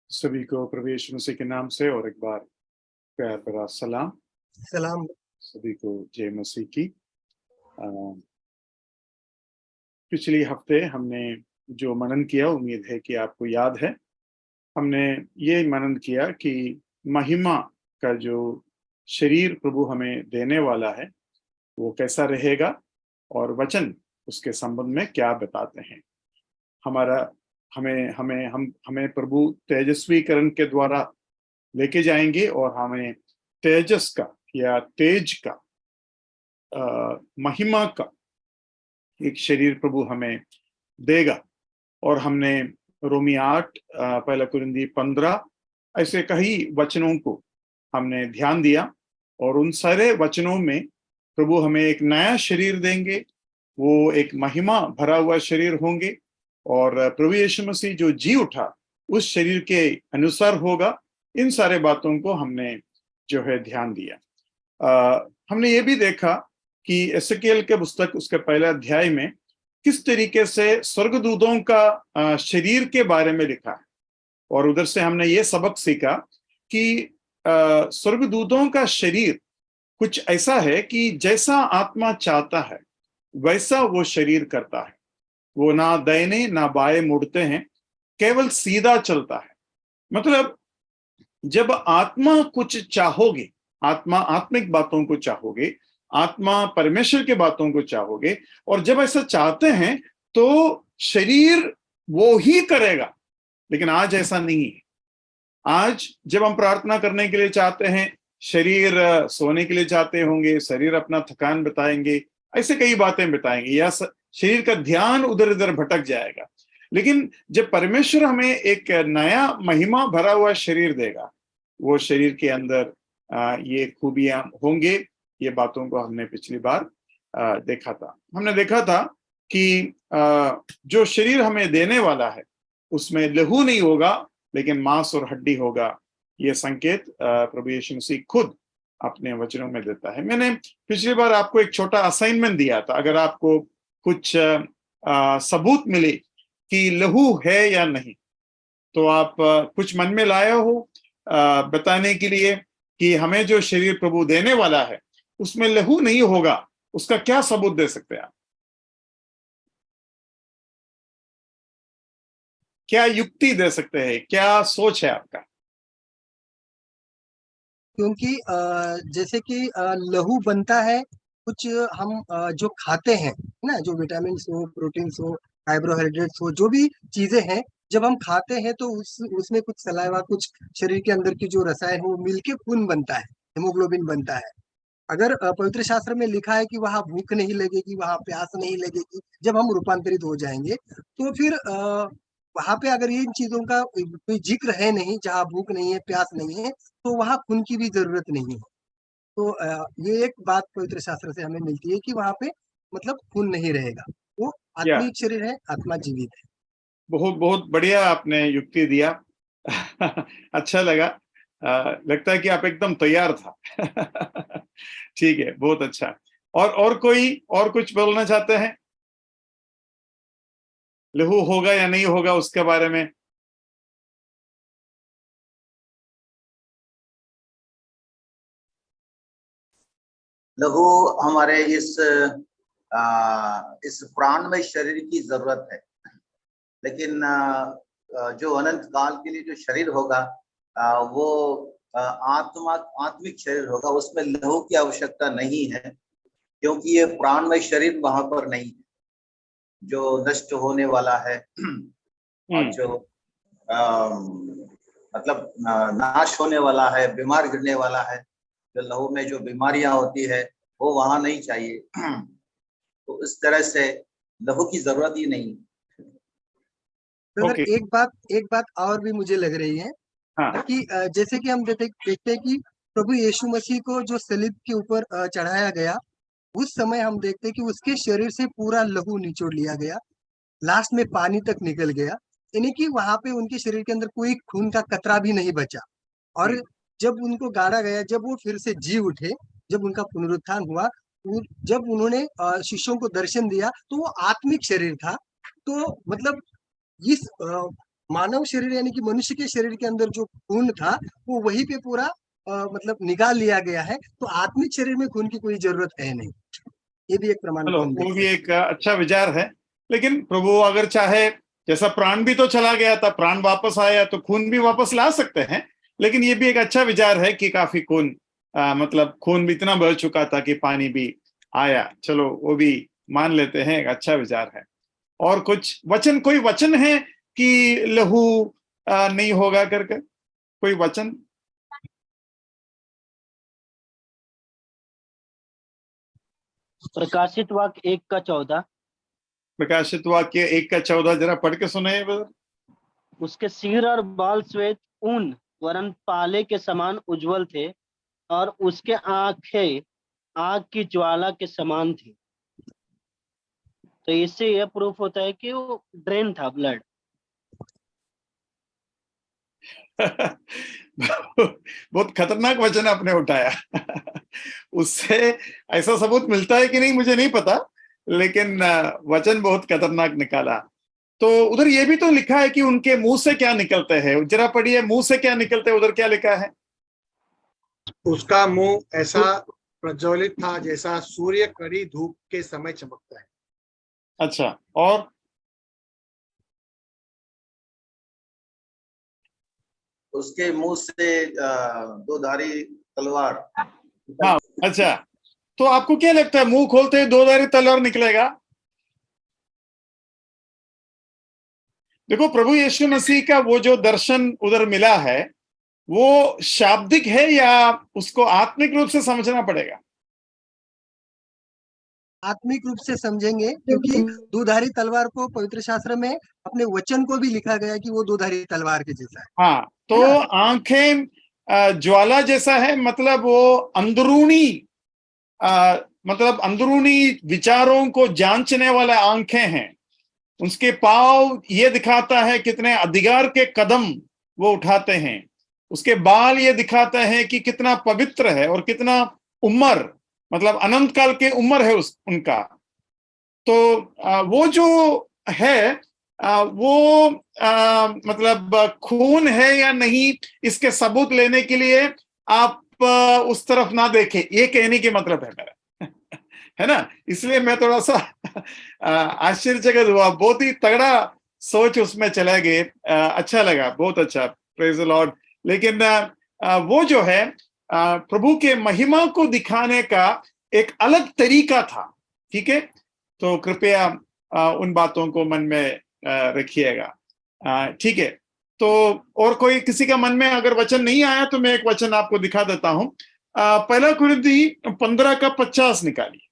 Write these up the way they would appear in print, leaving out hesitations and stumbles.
सभी को प्रभु यीशु मसीह के नाम से और एक बार प्यार भरा सलाम। सलाम। सभी को जय मसीह की। पिछले हफ्ते हमने जो मनन किया, उम्मीद है कि आपको याद है। हमने ये मनन किया कि महिमा का जो शरीर प्रभु हमें देने वाला है वो कैसा रहेगा और वचन उसके संबंध में क्या बताते हैं। हमारा हमें हमें हम हमें प्रभु तेजस्वीकरण के द्वारा लेके जाएंगे और हमें तेजस का या तेज का महिमा का एक शरीर प्रभु हमें देगा। और हमने रोमी 8, पहला कुरिन्दी 15 ऐसे कई वचनों को हमने ध्यान दिया और उन सारे वचनों में प्रभु हमें एक नया शरीर देंगे, वो एक महिमा भरा हुआ शरीर होंगे और प्रभु यीशु मसीह जो जी उठा उस शरीर के अनुसार होगा। इन सारे बातों को हमने जो है ध्यान दिया। हमने ये भी देखा कि एसेकिएल के पुस्तक उसके पहले अध्याय में किस तरीके से स्वर्गदूतों का शरीर के बारे में लिखा है और उधर से हमने ये सबक सीखा कि स्वर्गदूतों का शरीर कुछ ऐसा है कि जैसा आत्मा चाहता है वैसा वो शरीर करता है। वो ना दाहिने ना बाएं मुड़ते हैं, केवल सीधा चलता है। मतलब जब आत्मा कुछ चाहोगे, आत्मा आत्मिक बातों को चाहोगे, आत्मा परमेश्वर के बातों को चाहोगे और जब ऐसा चाहते हैं तो शरीर वो ही करेगा। लेकिन आज ऐसा नहीं है। आज जब हम प्रार्थना करने के लिए चाहते हैं, शरीर सोने के लिए चाहते होंगे, शरीर अपना थकान बताएंगे, ऐसे कई बातें बताएंगे या शरीर का ध्यान उधर उधर भटक जाएगा। लेकिन जब परमेश्वर हमें एक नया महिमा भरा हुआ शरीर देगा, वो शरीर के अंदर ये खूबियां होंगे। ये बातों को हमने पिछली बार देखा था। हमने देखा था कि जो शरीर हमें देने वाला है उसमें लहू नहीं होगा लेकिन मांस और हड्डी होगा। ये संकेत प्रभु यीशु मसीह खुद अपने वचनों में देता है। मैंने पिछली बार आपको एक छोटा असाइनमेंट दिया था। अगर आपको कुछ सबूत मिले कि लहू है या नहीं तो आप कुछ मन में लाए हो बताने के लिए कि हमें जो शरीर प्रभु देने वाला है उसमें लहू नहीं होगा, उसका क्या सबूत दे सकते हैं आप? क्या युक्ति दे सकते हैं? क्या सोच है आपका? क्योंकि जैसे कि लहू बनता है कुछ हम जो खाते हैं ना, जो विटामिन हो, प्रोटीन हो, कार्बोहाइड्रेट्स हो, जो भी चीजें हैं, जब हम खाते हैं तो उसमें कुछ सलाइवा, कुछ शरीर के अंदर की जो रसायन हो मिलके खून बनता है, हेमोग्लोबिन बनता है। अगर पवित्र शास्त्र में लिखा है कि वहां भूख नहीं लगेगी, वहां प्यास नहीं लगेगी, जब हम रूपांतरित हो जाएंगे, तो फिर वहां पे अगर इन चीजों का कोई जिक्र है नहीं, जहाँ भूख नहीं है, प्यास नहीं है, तो वहां खून की भी जरूरत नहीं है। तो ये एक बात पवित्र शास्त्र से हमें मिलती है कि वहां पे मतलब खून नहीं रहेगा। वो या आत्मिक शरीर है, आत्मा जीवित है। बहुत बहुत बढ़िया आपने युक्ति दिया। अच्छा लगा। लगता है कि आप एकदम तैयार था। ठीक है, बहुत अच्छा। और कोई और कुछ बोलना चाहते हैं? लहू होगा या नहीं होगा उसके बारे में? लहू हमारे इस प्राणमय शरीर की जरूरत है, लेकिन जो अनंत काल के लिए जो शरीर होगा वो आत्मिक शरीर होगा। उसमें लहू की आवश्यकता नहीं है, क्योंकि ये प्राणमय शरीर वहां पर नहीं है जो नष्ट होने वाला है और जो मतलब नाश होने वाला है, बीमार गिरने वाला है। जो लहू में जो बीमारियां होती है वो वहां नहीं चाहिए। तो इस तरह से लहू की जरूरत ही नहीं। तो अगर ओके। एक बात और भी मुझे लग रही है हाँ, कि जैसे कि हम देखते हैं कि प्रभु यीशु मसीह को जो सलीब के ऊपर चढ़ाया गया, उस समय हम देखते हैं कि उसके शरीर से पूरा लहू निचोड़ लिया गया, लास्ट में पानी तक निकल गया। यानी कि वहां पे उनके शरीर के अंदर कोई खून का कतरा भी नहीं बचा। और जब उनको गाड़ा गया, जब वो फिर से जी उठे, जब उनका पुनरुत्थान हुआ, जब उन्होंने शिष्यों को दर्शन दिया, तो वो आत्मिक शरीर था। तो मतलब इस मानव शरीर यानी कि मनुष्य के शरीर के अंदर जो खून था वो वहीं पे पूरा मतलब निकाल लिया गया है, तो आत्मिक शरीर में खून की कोई जरूरत है नहीं। ये भी एक प्रमाण चलो, को हम वो देख भी सकते एक अच्छा विचार है। लेकिन प्रभु अगर चाहे, जैसा प्राण भी तो चला गया था, प्राण वापस आया तो खून भी वापस ला सकते हैं। लेकिन ये भी एक अच्छा विचार है कि काफी खून, मतलब खून भी इतना बह चुका था कि पानी भी आया। चलो, वो भी मान लेते हैं, एक अच्छा विचार है। और कुछ वचन, कोई वचन है कि लहू नहीं होगा करके, कोई वचन? प्रकाशित वाक्य 1:14। प्रकाशित वाक्य 1:14 जरा पढ़ के सुनाइए brother। उसके सिर और बाल श्वेत ऊन वरन पाले के समान उज्जवल थे, और उसके आंखें आग की ज्वाला के समान थी। तो इससे यह प्रूफ होता है कि वो ड्रेन था ब्लड। बहुत खतरनाक वचन आपने उठाया। उससे ऐसा सबूत मिलता है कि नहीं मुझे नहीं पता, लेकिन वचन बहुत खतरनाक निकाला। तो उधर ये भी तो लिखा है कि उनके मुंह से क्या निकलते हैं, जरा पढ़िए, मुंह से क्या निकलते हैं, उधर क्या लिखा है? उसका मुंह ऐसा प्रज्वलित था जैसा सूर्य कड़ी धूप के समय चमकता है। अच्छा, और? उसके मुंह से दो धारी तलवार। हाँ, अच्छा। तो आपको क्या लगता है, मुंह खोलते ही दो धारी तलवार निकलेगा? देखो, प्रभु यीशु मसीह का वो जो दर्शन उधर मिला है, वो शाब्दिक है या उसको आत्मिक रूप से समझना पड़ेगा? आत्मिक रूप से समझेंगे, क्योंकि दोधारी तलवार को पवित्र शास्त्र में अपने वचन को भी लिखा गया कि वो दोधारी तलवार के जैसा है। हाँ, तो आंखें ज्वाला जैसा है, मतलब वो अंदरूनी, मतलब अंदरूनी विचारों को जांचने वाले आंखें हैं। उसके पांव ये दिखाता है कितने अधिकार के कदम वो उठाते हैं। उसके बाल ये दिखाता है कि कितना पवित्र है और कितना उम्र, मतलब अनंत काल के उम्र है उनका। तो वो जो है, वो मतलब खून है या नहीं, इसके सबूत लेने के लिए आप उस तरफ ना देखें, ये कहने की मतलब है मेरा। है ना? इसलिए मैं थोड़ा सा आश्चर्यचकित हुआ, बहुत ही तगड़ा सोच उसमें चला गए। अच्छा लगा, बहुत अच्छा, प्रेज द लॉर्ड। लेकिन वो जो है प्रभु के महिमा को दिखाने का एक अलग तरीका था। ठीक है, तो कृपया उन बातों को मन में रखिएगा। ठीक है, तो और कोई किसी का मन में अगर वचन नहीं आया तो मैं एक वचन आपको दिखा देता हूं। पहला कुरिन्थी 15:50 निकालिए।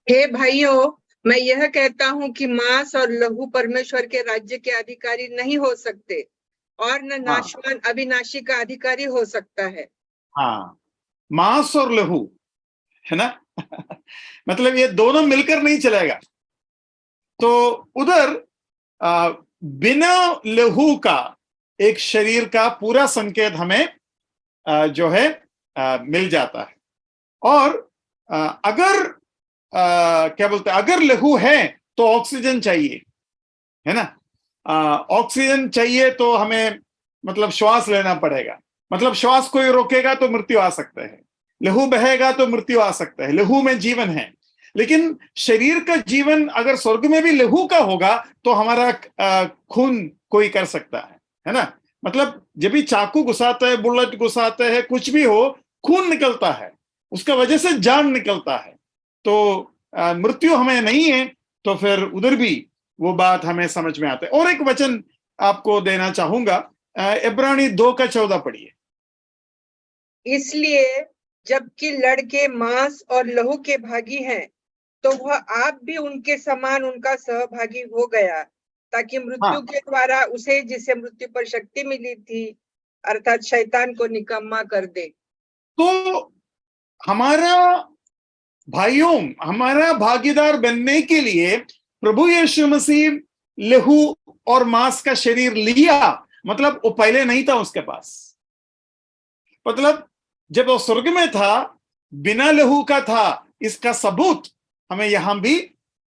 हे भाइयों, मैं यह कहता हूँ कि मांस और लहू परमेश्वर के राज्य के अधिकारी नहीं हो सकते, और न नाशवान अविनाशी का अधिकारी हो सकता है। हाँ, मांस और लहू, है ना? मतलब ये दोनों मिलकर नहीं चलेगा। तो उधर बिना लहू का एक शरीर का पूरा संकेत हमें जो है मिल जाता है। और अगर क्या बोलते हैं, अगर लहू है तो ऑक्सीजन चाहिए, है ना? ऑक्सीजन चाहिए तो हमें मतलब श्वास लेना पड़ेगा। मतलब श्वास कोई रोकेगा तो मृत्यु आ सकता है, लहू बहेगा तो मृत्यु आ सकता है। लहू में जीवन है। लेकिन शरीर का जीवन अगर स्वर्ग में भी लहू का होगा तो हमारा खून कोई कर सकता है ना? मतलब जब भी चाकू घुसाता है, बुलेट घुसाता है, कुछ भी हो, खून निकलता है, उसका वजह से जान निकलता है। तो मृत्यु हमें नहीं है, तो फिर उधर भी वो बात हमें समझ में आता है। और एक वचन आपको देना चाहूंगा, इब्रानी 2:14 पढ़िए। इसलिए जबकि लड़के मांस और लहू के भागी हैं, तो वह आप भी उनके समान उनका सहभागी हो गया, ताकि मृत्यु के द्वारा उसे जिसे मृत्यु पर शक्ति मिली थी, अर्थात शैतान को निकम्मा कर दे। तो हमारा भाइयों, हमारा भागीदार बनने के लिए प्रभु यीशु मसीह लहू और मांस का शरीर लिया। मतलब वो पहले नहीं था उसके पास। मतलब जब वो स्वर्ग में था, बिना लहू का था, इसका सबूत हमें यहां भी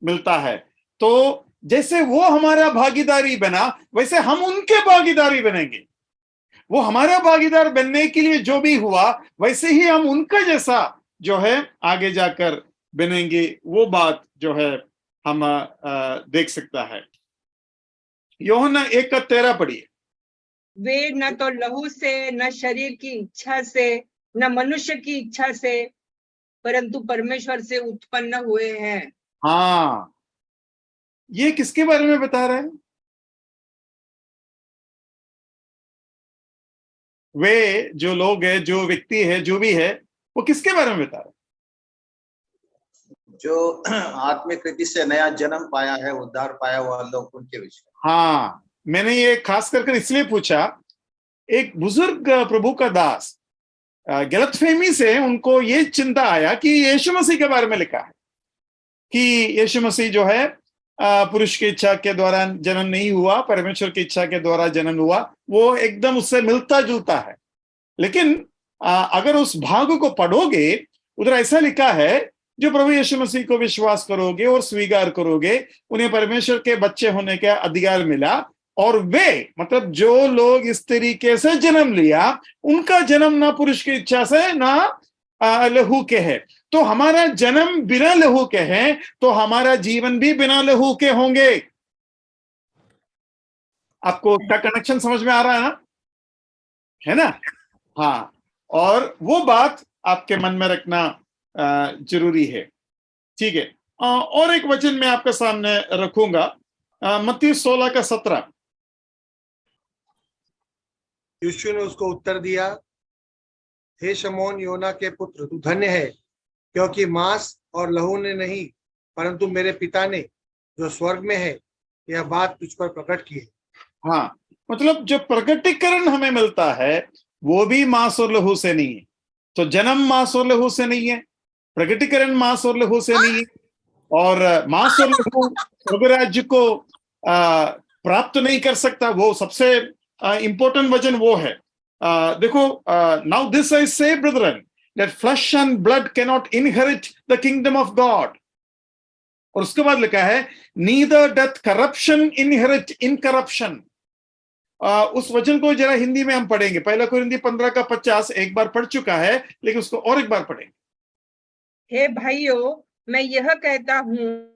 मिलता है। तो जैसे वो हमारा भागीदारी बना वैसे हम उनके भागीदारी बनेंगे। वो हमारा भागीदार बनने के लिए जो भी हुआ वैसे ही हम उनका जैसा जो है आगे जाकर बनेंगे। वो बात जो है हम देख सकता है। यूहन्ना 1:13 पढ़िए। वे न तो लहू से, न शरीर की इच्छा से, न मनुष्य की इच्छा से, परंतु परमेश्वर से उत्पन्न हुए हैं। हाँ, ये किसके बारे में बता रहे हैं? वे जो लोग है, जो व्यक्ति है, जो भी है, वो किसके बारे में बता रहे हैं? जो आत्मिक रीति से नया जन्म पाया है, उद्धार पाया हुआ लोग, उनके विषय। हाँ, मैंने ये खास करके इसलिए पूछा, एक बुजुर्ग प्रभु का दास गलतफहमी से उनको ये चिंता आया कि यीशु मसीह के बारे में लिखा है कि यीशु मसीह जो है पुरुष की इच्छा के द्वारा जन्म नहीं हुआ, परमेश्वर की इच्छा के द्वारा जन्म हुआ। वो एकदम उससे मिलता जुलता है। लेकिन अगर उस भाग को पढ़ोगे, उधर ऐसा लिखा है, जो प्रभु यीशु मसीह को विश्वास करोगे और स्वीकार करोगे, उन्हें परमेश्वर के बच्चे होने का अधिकार मिला। और वे मतलब जो लोग इस तरीके से जन्म लिया, उनका जन्म ना पुरुष की इच्छा से ना लहू के है। तो हमारा जन्म बिना लहू के है, तो हमारा जीवन भी बिना लहू के होंगे। आपको उसका कनेक्शन समझ में आ रहा है ना? है ना? हाँ, और वो बात आपके मन में रखना जरूरी है। ठीक है। और एक वचन मैं आपके सामने रखूंगा, मत्ती 16:17। यीशु ने उसको उत्तर दिया, हे शमौन योना के पुत्र, तू धन्य है, क्योंकि मांस और लहू ने नहीं, परंतु मेरे पिता ने जो स्वर्ग में है यह बात तुझ पर प्रकट की है। हाँ, मतलब जो प्रकटीकरण हमें मिलता है वो भी मांस और लहू से नहीं है। तो जन्म मांस और लहू से नहीं है, प्रकटीकरण मांस और लहू से नहीं है, और मांस और लहू स्वर्ग राज्य को प्राप्त नहीं कर सकता। वो सबसे इंपॉर्टेंट वचन वो है। देखो, नाउ दिस आई से Brethren that flash and blood can not inherit the kingdom of God. और उसके बाद लिखा है, neither doth corruption inherit encryption. उस वचन को जरा हिंदी में हम पढ़ेंगे। 1 कुरिन्थी 15:50 एक बार पढ़ चुका है, लेकिन उसको और एक बार पढ़ेंगे। हे भाइयों, मैं यह कहता हूँ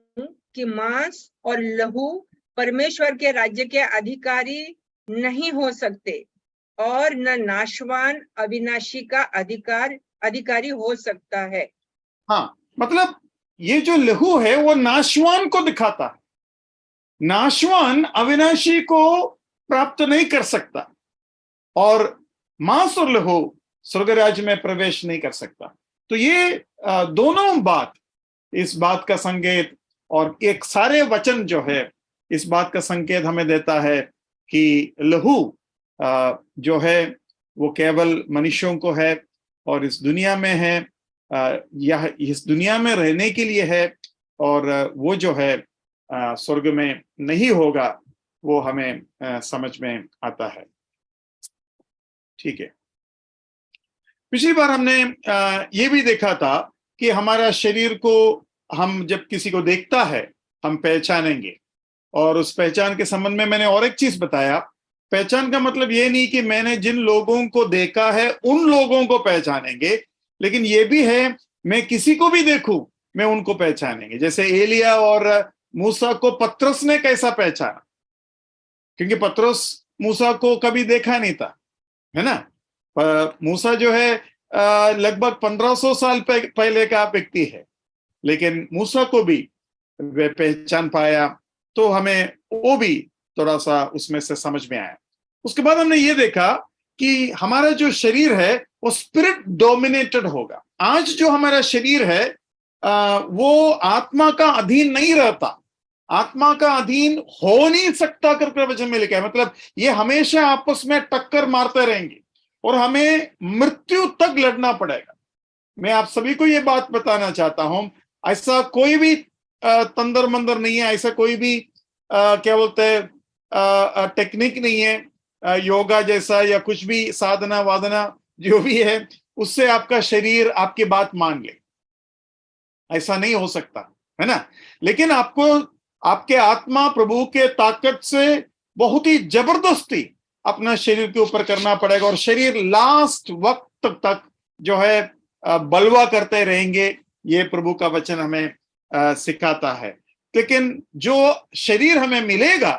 कि मांस और लहू परमेश्वर के राज्य के अधिकारी नहीं हो सकते, और न नाशवान अविनाशी का अधिकारी हो सकता है। हाँ, मतलब ये जो लहू है वो नाशवान को दिखाता है। नाशवान अविनाशी को प्राप्त नहीं कर सकता, और मांस और लहू स्वर्ग राज्य में प्रवेश नहीं कर सकता। तो ये दोनों बात, इस बात का संकेत, और एक सारे वचन जो है इस बात का संकेत हमें देता है कि लहू जो है वो केवल मनुष्यों को है, और इस दुनिया में है, यह इस दुनिया में रहने के लिए है, और वो जो है स्वर्ग में नहीं होगा। वो हमें समझ में आता है। ठीक है। पिछली बार हमने ये भी देखा था कि हमारा शरीर को हम जब किसी को देखता है हम पहचानेंगे, और उस पहचान के संबंध में मैंने और एक चीज बताया। पहचान का मतलब ये नहीं कि मैंने जिन लोगों को देखा है उन लोगों को पहचानेंगे, लेकिन ये भी है मैं किसी को भी देखूं मैं उनको पहचानेंगे। जैसे एलिया और मूसा को पतरस ने कैसा पहचाना, क्योंकि पतरस मूसा को कभी देखा नहीं था, है ना। मूसा जो है लगभग 1500 साल पहले का व्यक्ति है, लेकिन मूसा को भी वे पहचान पाया, तो हमें वो भी थोड़ा सा उसमें से समझ में आया। उसके बाद हमने ये देखा कि हमारा जो शरीर है वो स्पिरिट डोमिनेटेड होगा। आज जो हमारा शरीर है वो आत्मा का अधीन नहीं रहता, आत्मा का अधीन हो नहीं सकता करके वचन में लिखा है। मतलब ये हमेशा आपस में टक्कर मारते रहेंगे और हमें मृत्यु तक लड़ना पड़ेगा। मैं आप सभी को ये बात बताना चाहता हूं, ऐसा कोई भी तंदर मंदर नहीं है, ऐसा कोई भी क्या बोलते हैं टेक्निक नहीं है, योगा जैसा या कुछ भी साधना वादना जो भी है उससे आपका शरीर आपकी बात मान ले, ऐसा नहीं हो सकता, है ना। लेकिन आपको आपके आत्मा प्रभु के ताकत से बहुत ही जबरदस्ती अपना शरीर के ऊपर करना पड़ेगा, और शरीर लास्ट वक्त तक जो है बलवा करते रहेंगे। ये प्रभु का वचन हमें सिखाता है। लेकिन जो शरीर हमें मिलेगा,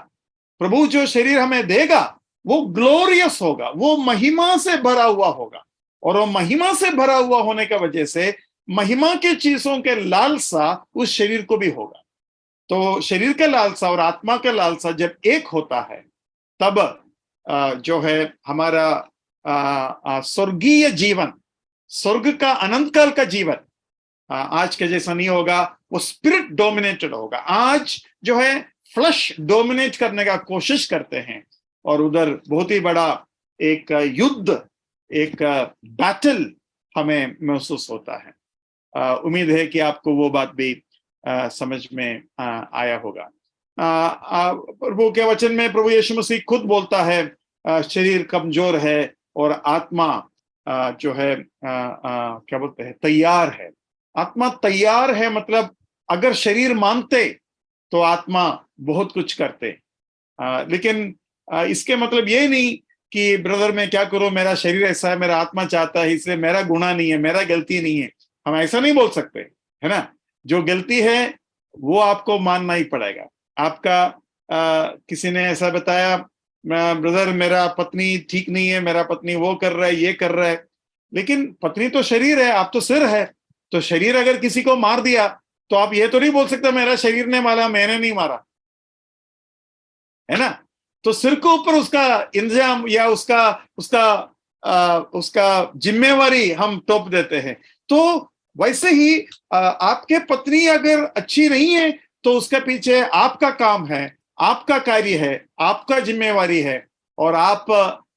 प्रभु जो शरीर हमें देगा, वो ग्लोरियस होगा, वो महिमा से भरा हुआ होगा, और वो महिमा से भरा हुआ होने की वजह से महिमा के चीजों के लालसा उस शरीर को भी होगा। तो शरीर के लालसा और आत्मा के लालसा जब एक होता है, तब जो है हमारा स्वर्गीय जीवन, स्वर्ग का अनंत काल का जीवन आज के जैसा नहीं होगा, वो स्पिरिट डोमिनेटेड होगा। आज जो है फ्लश डोमिनेट करने का कोशिश करते हैं, और उधर बहुत ही बड़ा एक युद्ध, एक बैटल हमें महसूस होता है। उम्मीद है कि आपको वो बात भी समझ में आया होगा। प्रभु के वचन में प्रभु यीशु मसीह खुद बोलता है शरीर कमजोर है और आत्मा जो है क्या बोलते हैं, तैयार है। आत्मा तैयार है, मतलब अगर शरीर मानते तो आत्मा बहुत कुछ करते। लेकिन इसके मतलब ये नहीं कि ब्रदर मैं क्या करूं, मेरा शरीर ऐसा है, मेरा आत्मा चाहता है, इसलिए मेरा गुनाह नहीं है, मेरा गलती नहीं है। हम ऐसा नहीं बोल सकते, है ना। जो गलती है वो आपको मानना ही पड़ेगा। आपका किसी ने ऐसा बताया, ब्रदर मेरा पत्नी ठीक नहीं है, मेरा पत्नी वो कर रहा है, ये कर रहा है, लेकिन पत्नी तो शरीर है, आप तो सिर है। तो शरीर अगर किसी को मार दिया तो आप ये तो नहीं बोल सकते मेरा शरीर ने मारा, मैंने नहीं मारा, है ना। तो सिर के ऊपर उसका इंतजाम या उसका जिम्मेवारी हम तोप देते हैं। तो वैसे ही आपके पत्नी अगर अच्छी नहीं है तो उसके पीछे आपका काम है, आपका कार्य है, आपका जिम्मेवारी है। और आप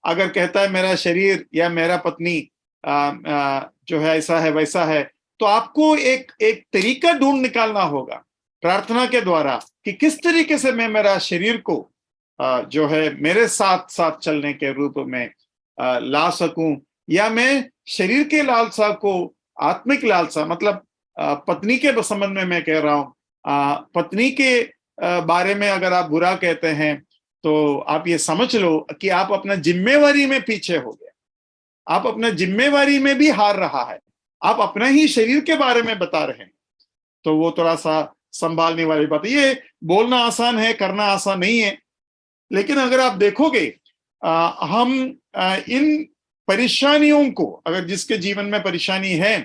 अगर कहता है मेरा शरीर या मेरा पत्नी जो है ऐसा है वैसा है, तो आपको एक तरीका ढूंढ निकालना होगा प्रार्थना के द्वारा कि किस तरीके से मैं मेरा शरीर को जो है मेरे साथ साथ चलने के रूप में ला सकूं, या मैं शरीर के लालसा को आत्मिक लालसा, मतलब पत्नी के संबंध में मैं कह रहा हूं। पत्नी के बारे में अगर आप बुरा कहते हैं तो आप ये समझ लो कि आप अपना जिम्मेवारी में पीछे हो गए, आप अपना जिम्मेवारी में भी हार रहा है, आप अपना ही शरीर के बारे में बता रहे हैं। तो वो थोड़ा सा संभालने वाली बात है। ये बोलना आसान है, करना आसान नहीं है। लेकिन अगर आप देखोगे हम इन परेशानियों को, अगर जिसके जीवन में परेशानी है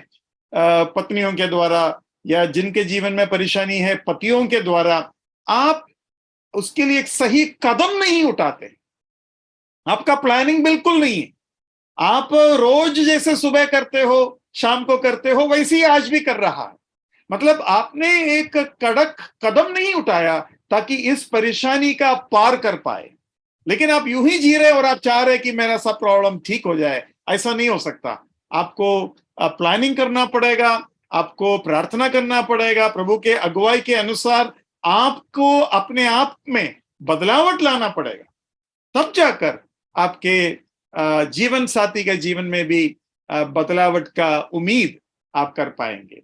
पत्नियों के द्वारा, या जिनके जीवन में परेशानी है पतियों के द्वारा, आप उसके लिए एक सही कदम नहीं उठाते, आपका प्लानिंग बिल्कुल नहीं है। आप रोज जैसे सुबह करते हो शाम को करते हो वैसे ही आज भी कर रहा है। मतलब आपने एक कड़क कदम नहीं उठाया ताकि इस परेशानी का पार कर पाए। लेकिन आप यूं ही जी रहे और आप चाह रहे कि मेरा सब प्रॉब्लम ठीक हो जाए, ऐसा नहीं हो सकता। आपको प्लानिंग करना पड़ेगा, आपको प्रार्थना करना पड़ेगा, प्रभु के अगुवाई के अनुसार आपको अपने आप में बदलावट लाना पड़ेगा, तब जाकर आपके जीवन साथी के जीवन में भी बदलावट का उम्मीद आप कर पाएंगे।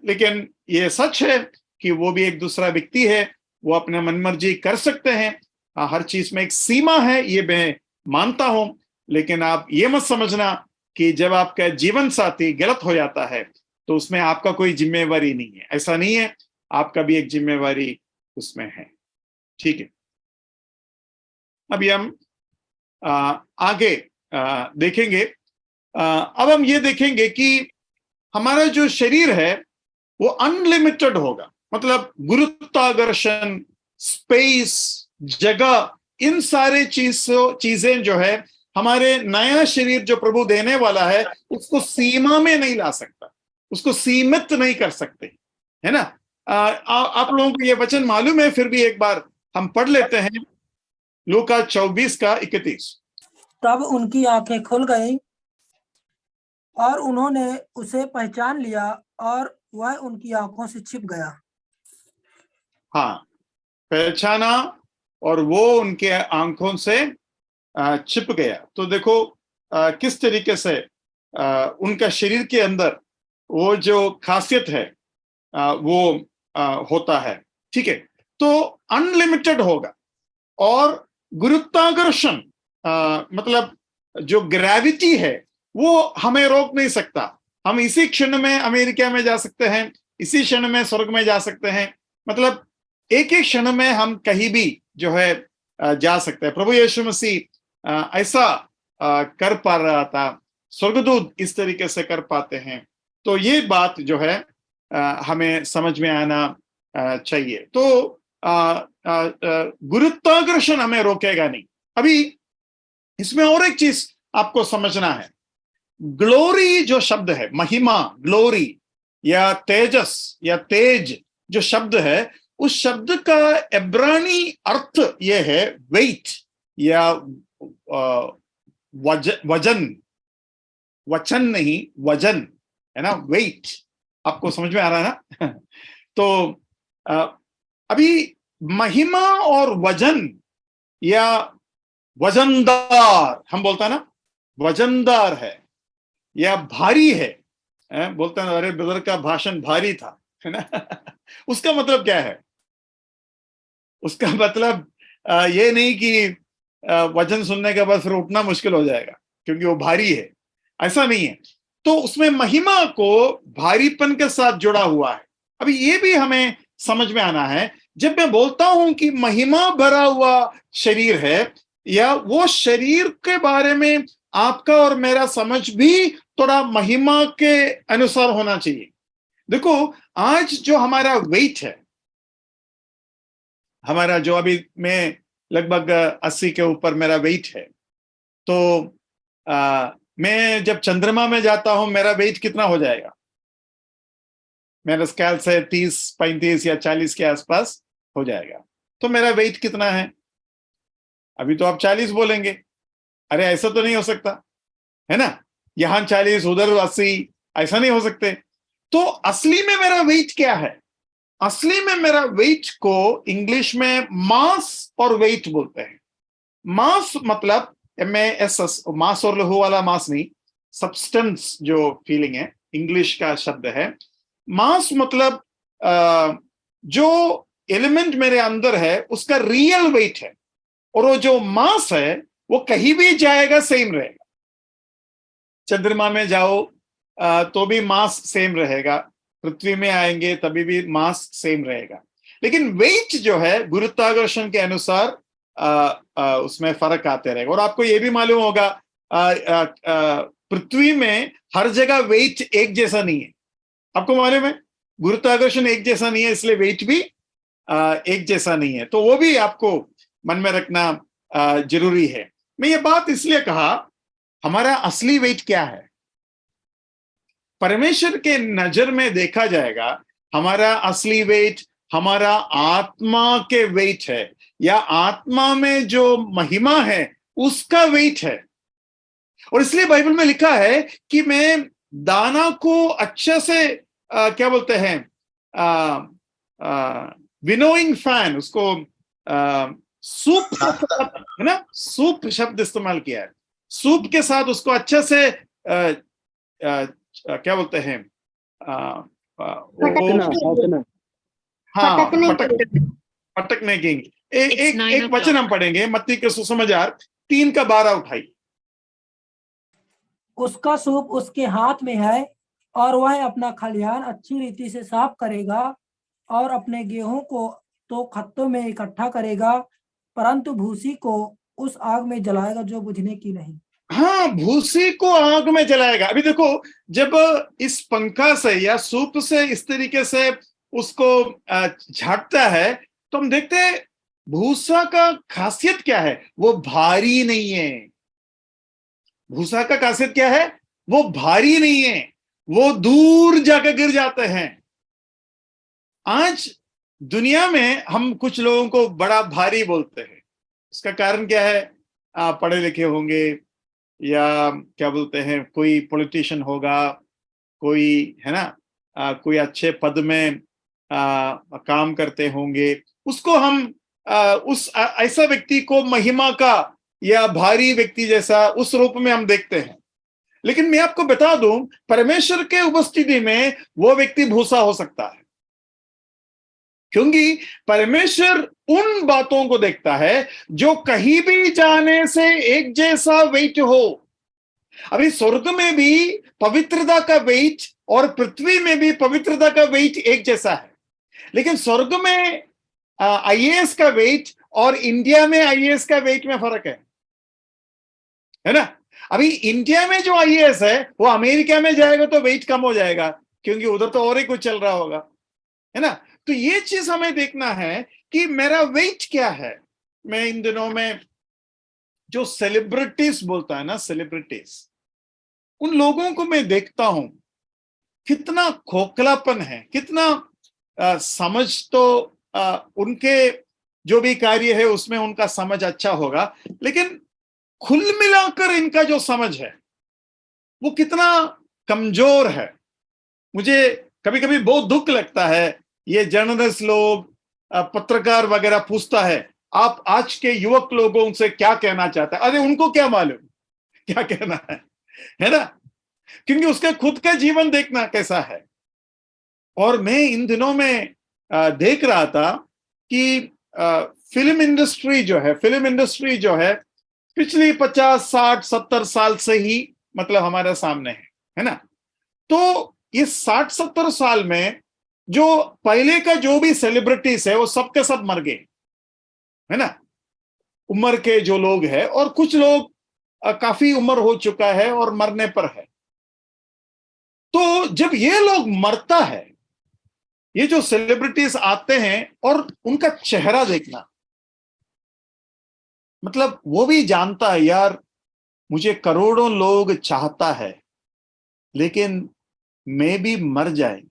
लेकिन ये सच है कि वो भी एक दूसरा व्यक्ति है, वो अपने मनमर्जी कर सकते हैं। हर चीज में एक सीमा है, ये मैं मानता हूं। लेकिन आप ये मत समझना कि जब आपका जीवन साथी गलत हो जाता है तो उसमें आपका कोई जिम्मेवारी नहीं है, ऐसा नहीं है। आपका भी एक जिम्मेवारी उसमें है। ठीक है, अभी हम आगे देखेंगे। अब हम ये देखेंगे कि हमारा जो शरीर है वो अनलिमिटेड होगा, मतलब गुरुत्वाकर्षण, स्पेस, जगह, इन सारे चीजें जो है हमारे नया शरीर जो प्रभु देने वाला है उसको सीमा में नहीं ला सकता, उसको सीमित नहीं कर सकते, है ना। आप लोगों को ये वचन मालूम है, फिर भी एक बार हम पढ़ लेते हैं। लूका 24:31। तब उनकी आंखें खुल गईं और उन्होंने उसे पहचान लिया और वह उनकी आंखों से छिप गया। हाँ, पहचाना और वो उनके आंखों से छिप गया। तो देखो किस तरीके से उनका शरीर के अंदर वो जो खासियत है वो होता है। ठीक है, तो अनलिमिटेड होगा। और गुरुत्वाकर्षण मतलब जो ग्रेविटी है वो हमें रोक नहीं सकता। हम इसी क्षण में अमेरिका में जा सकते हैं, इसी क्षण में स्वर्ग में जा सकते हैं, मतलब एक एक क्षण में हम कहीं भी जो है जा सकते हैं। प्रभु यीशु मसीह ऐसा कर पा रहा था, स्वर्गदूत इस तरीके से कर पाते हैं। तो ये बात जो है हमें समझ में आना चाहिए। तो गुरुत्वाकर्षण हमें रोकेगा नहीं। अभी इसमें और एक चीज आपको समझना है। ग्लोरी जो शब्द है, महिमा, ग्लोरी या तेजस या तेज जो शब्द है, उस शब्द का इब्रानी अर्थ यह है वेट या वजन, वचन नहीं, वजन है ना, वेट। आपको समझ में आ रहा है ना? तो अभी महिमा और वजन या वजनदार, हम बोलते हैं ना वजनदार है या भारी है, बोलते हैं अरे ब्रदर का भाषण भारी था, है ना? उसका मतलब क्या है? उसका मतलब ये नहीं कि वजन सुनने के बाद फिर उठना मुश्किल हो जाएगा क्योंकि वो भारी है, ऐसा नहीं है। तो उसमें महिमा को भारीपन के साथ जुड़ा हुआ है। अभी ये भी हमें समझ में आना है। जब मैं बोलता हूं कि महिमा भरा हुआ शरीर है, या वो शरीर के बारे में आपका और मेरा समझ भी थोड़ा महिमा के अनुसार होना चाहिए। देखो, आज जो हमारा वेट है, हमारा जो अभी मैं लगभग 80 के ऊपर मेरा वेट है, तो मैं जब चंद्रमा में जाता हूं मेरा वेट कितना हो जाएगा? मेरे स्केल से 30, 35 या 40 के आसपास हो जाएगा। तो मेरा वेट कितना है? अभी तो आप 40 बोलेंगे, अरे ऐसा तो नहीं हो सकता, है ना? यहां 40 उधर 80, ऐसा नहीं हो सकते। तो असली में मेरा वेट क्या है? असली में मेरा वेट को इंग्लिश में मास और वेट बोलते हैं। मास मतलब MASS, मास और लहू वाला मास नहीं, सब्सटेंस जो फीलिंग है, इंग्लिश का शब्द है। मास मतलब जो एलिमेंट मेरे अंदर है उसका रियल वेट है, और वो जो मास है वो कहीं भी जाएगा सेम रहेगा। चंद्रमा में जाओ तो भी मास सेम रहेगा, पृथ्वी में आएंगे तभी भी मास सेम रहेगा। लेकिन वेट जो है गुरुत्वाकर्षण के अनुसार उसमें फर्क आते रहेगा। और आपको ये भी मालूम होगा पृथ्वी में हर जगह वेट एक जैसा नहीं है। आपको मालूम है गुरुत्वाकर्षण एक जैसा नहीं है, इसलिए वेट भी एक जैसा नहीं है। तो वो भी आपको मन में रखना जरूरी है। मैं ये बात इसलिए कहा, हमारा असली वेट क्या है? परमेश्वर के नजर में देखा जाएगा, हमारा असली वेट हमारा आत्मा के वेट है, या आत्मा में जो महिमा है उसका वेट है। और इसलिए बाइबल में लिखा है कि मैं दाना को अच्छे से क्या बोलते हैं, विनोइंग फैन, उसको सूप है ना, सूप शब्द इस्तेमाल किया है। सूप के साथ उसको अच्छे से क्या बोलते हैं, हाँ, पटकने की। एक वचन हम पढ़ेंगे, मत्ती के सुसमाचार 3:12 उठाइए। उसका सूप उसके हाथ में है और वह अपना खलिहान अच्छी रीति से साफ करेगा और अपने गेहूं को तो खत्तों में इकट्ठा करेगा, परंतु भूसी को उस आग में जलाएगा जो बुझने की नहीं। हाँ, भूसी को आग में जलाएगा। अभी देखो, जब इस पंखा से या सूप से इस तरीके से उसको झाड़ता है तो हम देखते हैं भूसा का खासियत क्या है? वो भारी नहीं है। भूसा का खासियत क्या है? वो भारी नहीं है, वो दूर जाकर गिर जाते हैं। आज दुनिया में हम कुछ लोगों को बड़ा भारी बोलते हैं। इसका कारण क्या है? पढ़े लिखे होंगे, या क्या बोलते हैं, कोई पॉलिटिशियन होगा, कोई है ना, कोई अच्छे पद में काम करते होंगे, उसको हम उस ऐसा व्यक्ति को महिमा का या भारी व्यक्ति जैसा उस रूप में हम देखते हैं। लेकिन मैं आपको बता दूं, परमेश्वर के उपस्थिति में वो व्यक्ति भूसा हो सकता है। क्योंकि परमेश्वर उन बातों को देखता है जो कहीं भी जाने से एक जैसा वेट हो। अभी स्वर्ग में भी पवित्रता का वेट और पृथ्वी में भी पवित्रता का वेट एक जैसा है, लेकिन स्वर्ग में आईएएस का वेट और इंडिया में आईएएस का वेट में फर्क है ना। अभी इंडिया में जो आईएएस है वो अमेरिका में जाएगा तो वेट कम हो जाएगा, क्योंकि उधर तो और ही कुछ चल रहा होगा, है ना। तो ये चीज हमें देखना है कि मेरा वेट क्या है। मैं इन दिनों में जो सेलिब्रिटीज बोलता है ना, सेलिब्रिटीज, उन लोगों को मैं देखता हूं, कितना खोखलापन है, कितना समझ तो उनके जो भी कार्य है उसमें उनका समझ अच्छा होगा, लेकिन कुल मिलाकर इनका जो समझ है वो कितना कमजोर है। मुझे कभी कभी बहुत दुख लगता है, ये जर्नलिस्ट लोग, पत्रकार वगैरह पूछता है आप आज के युवक लोगों से क्या कहना चाहते हैं। अरे उनको क्या मालूम क्या कहना है ना, क्योंकि उसके खुद का जीवन देखना कैसा है। और मैं इन दिनों में देख रहा था कि फिल्म इंडस्ट्री जो है पिछली 50, 60, 70 साल से ही मतलब हमारे सामने है ना। तो इस 60, 70 साल में जो पहले का जो भी सेलिब्रिटीज है वो सब के सब मर गए, है ना, उम्र के जो लोग हैं, और कुछ लोग काफी उम्र हो चुका है और मरने पर है। तो जब ये लोग मरता है, ये जो सेलिब्रिटीज आते हैं और उनका चेहरा देखना, मतलब वो भी जानता है यार मुझे करोड़ों लोग चाहता है, लेकिन मैं भी मर जाएंगे,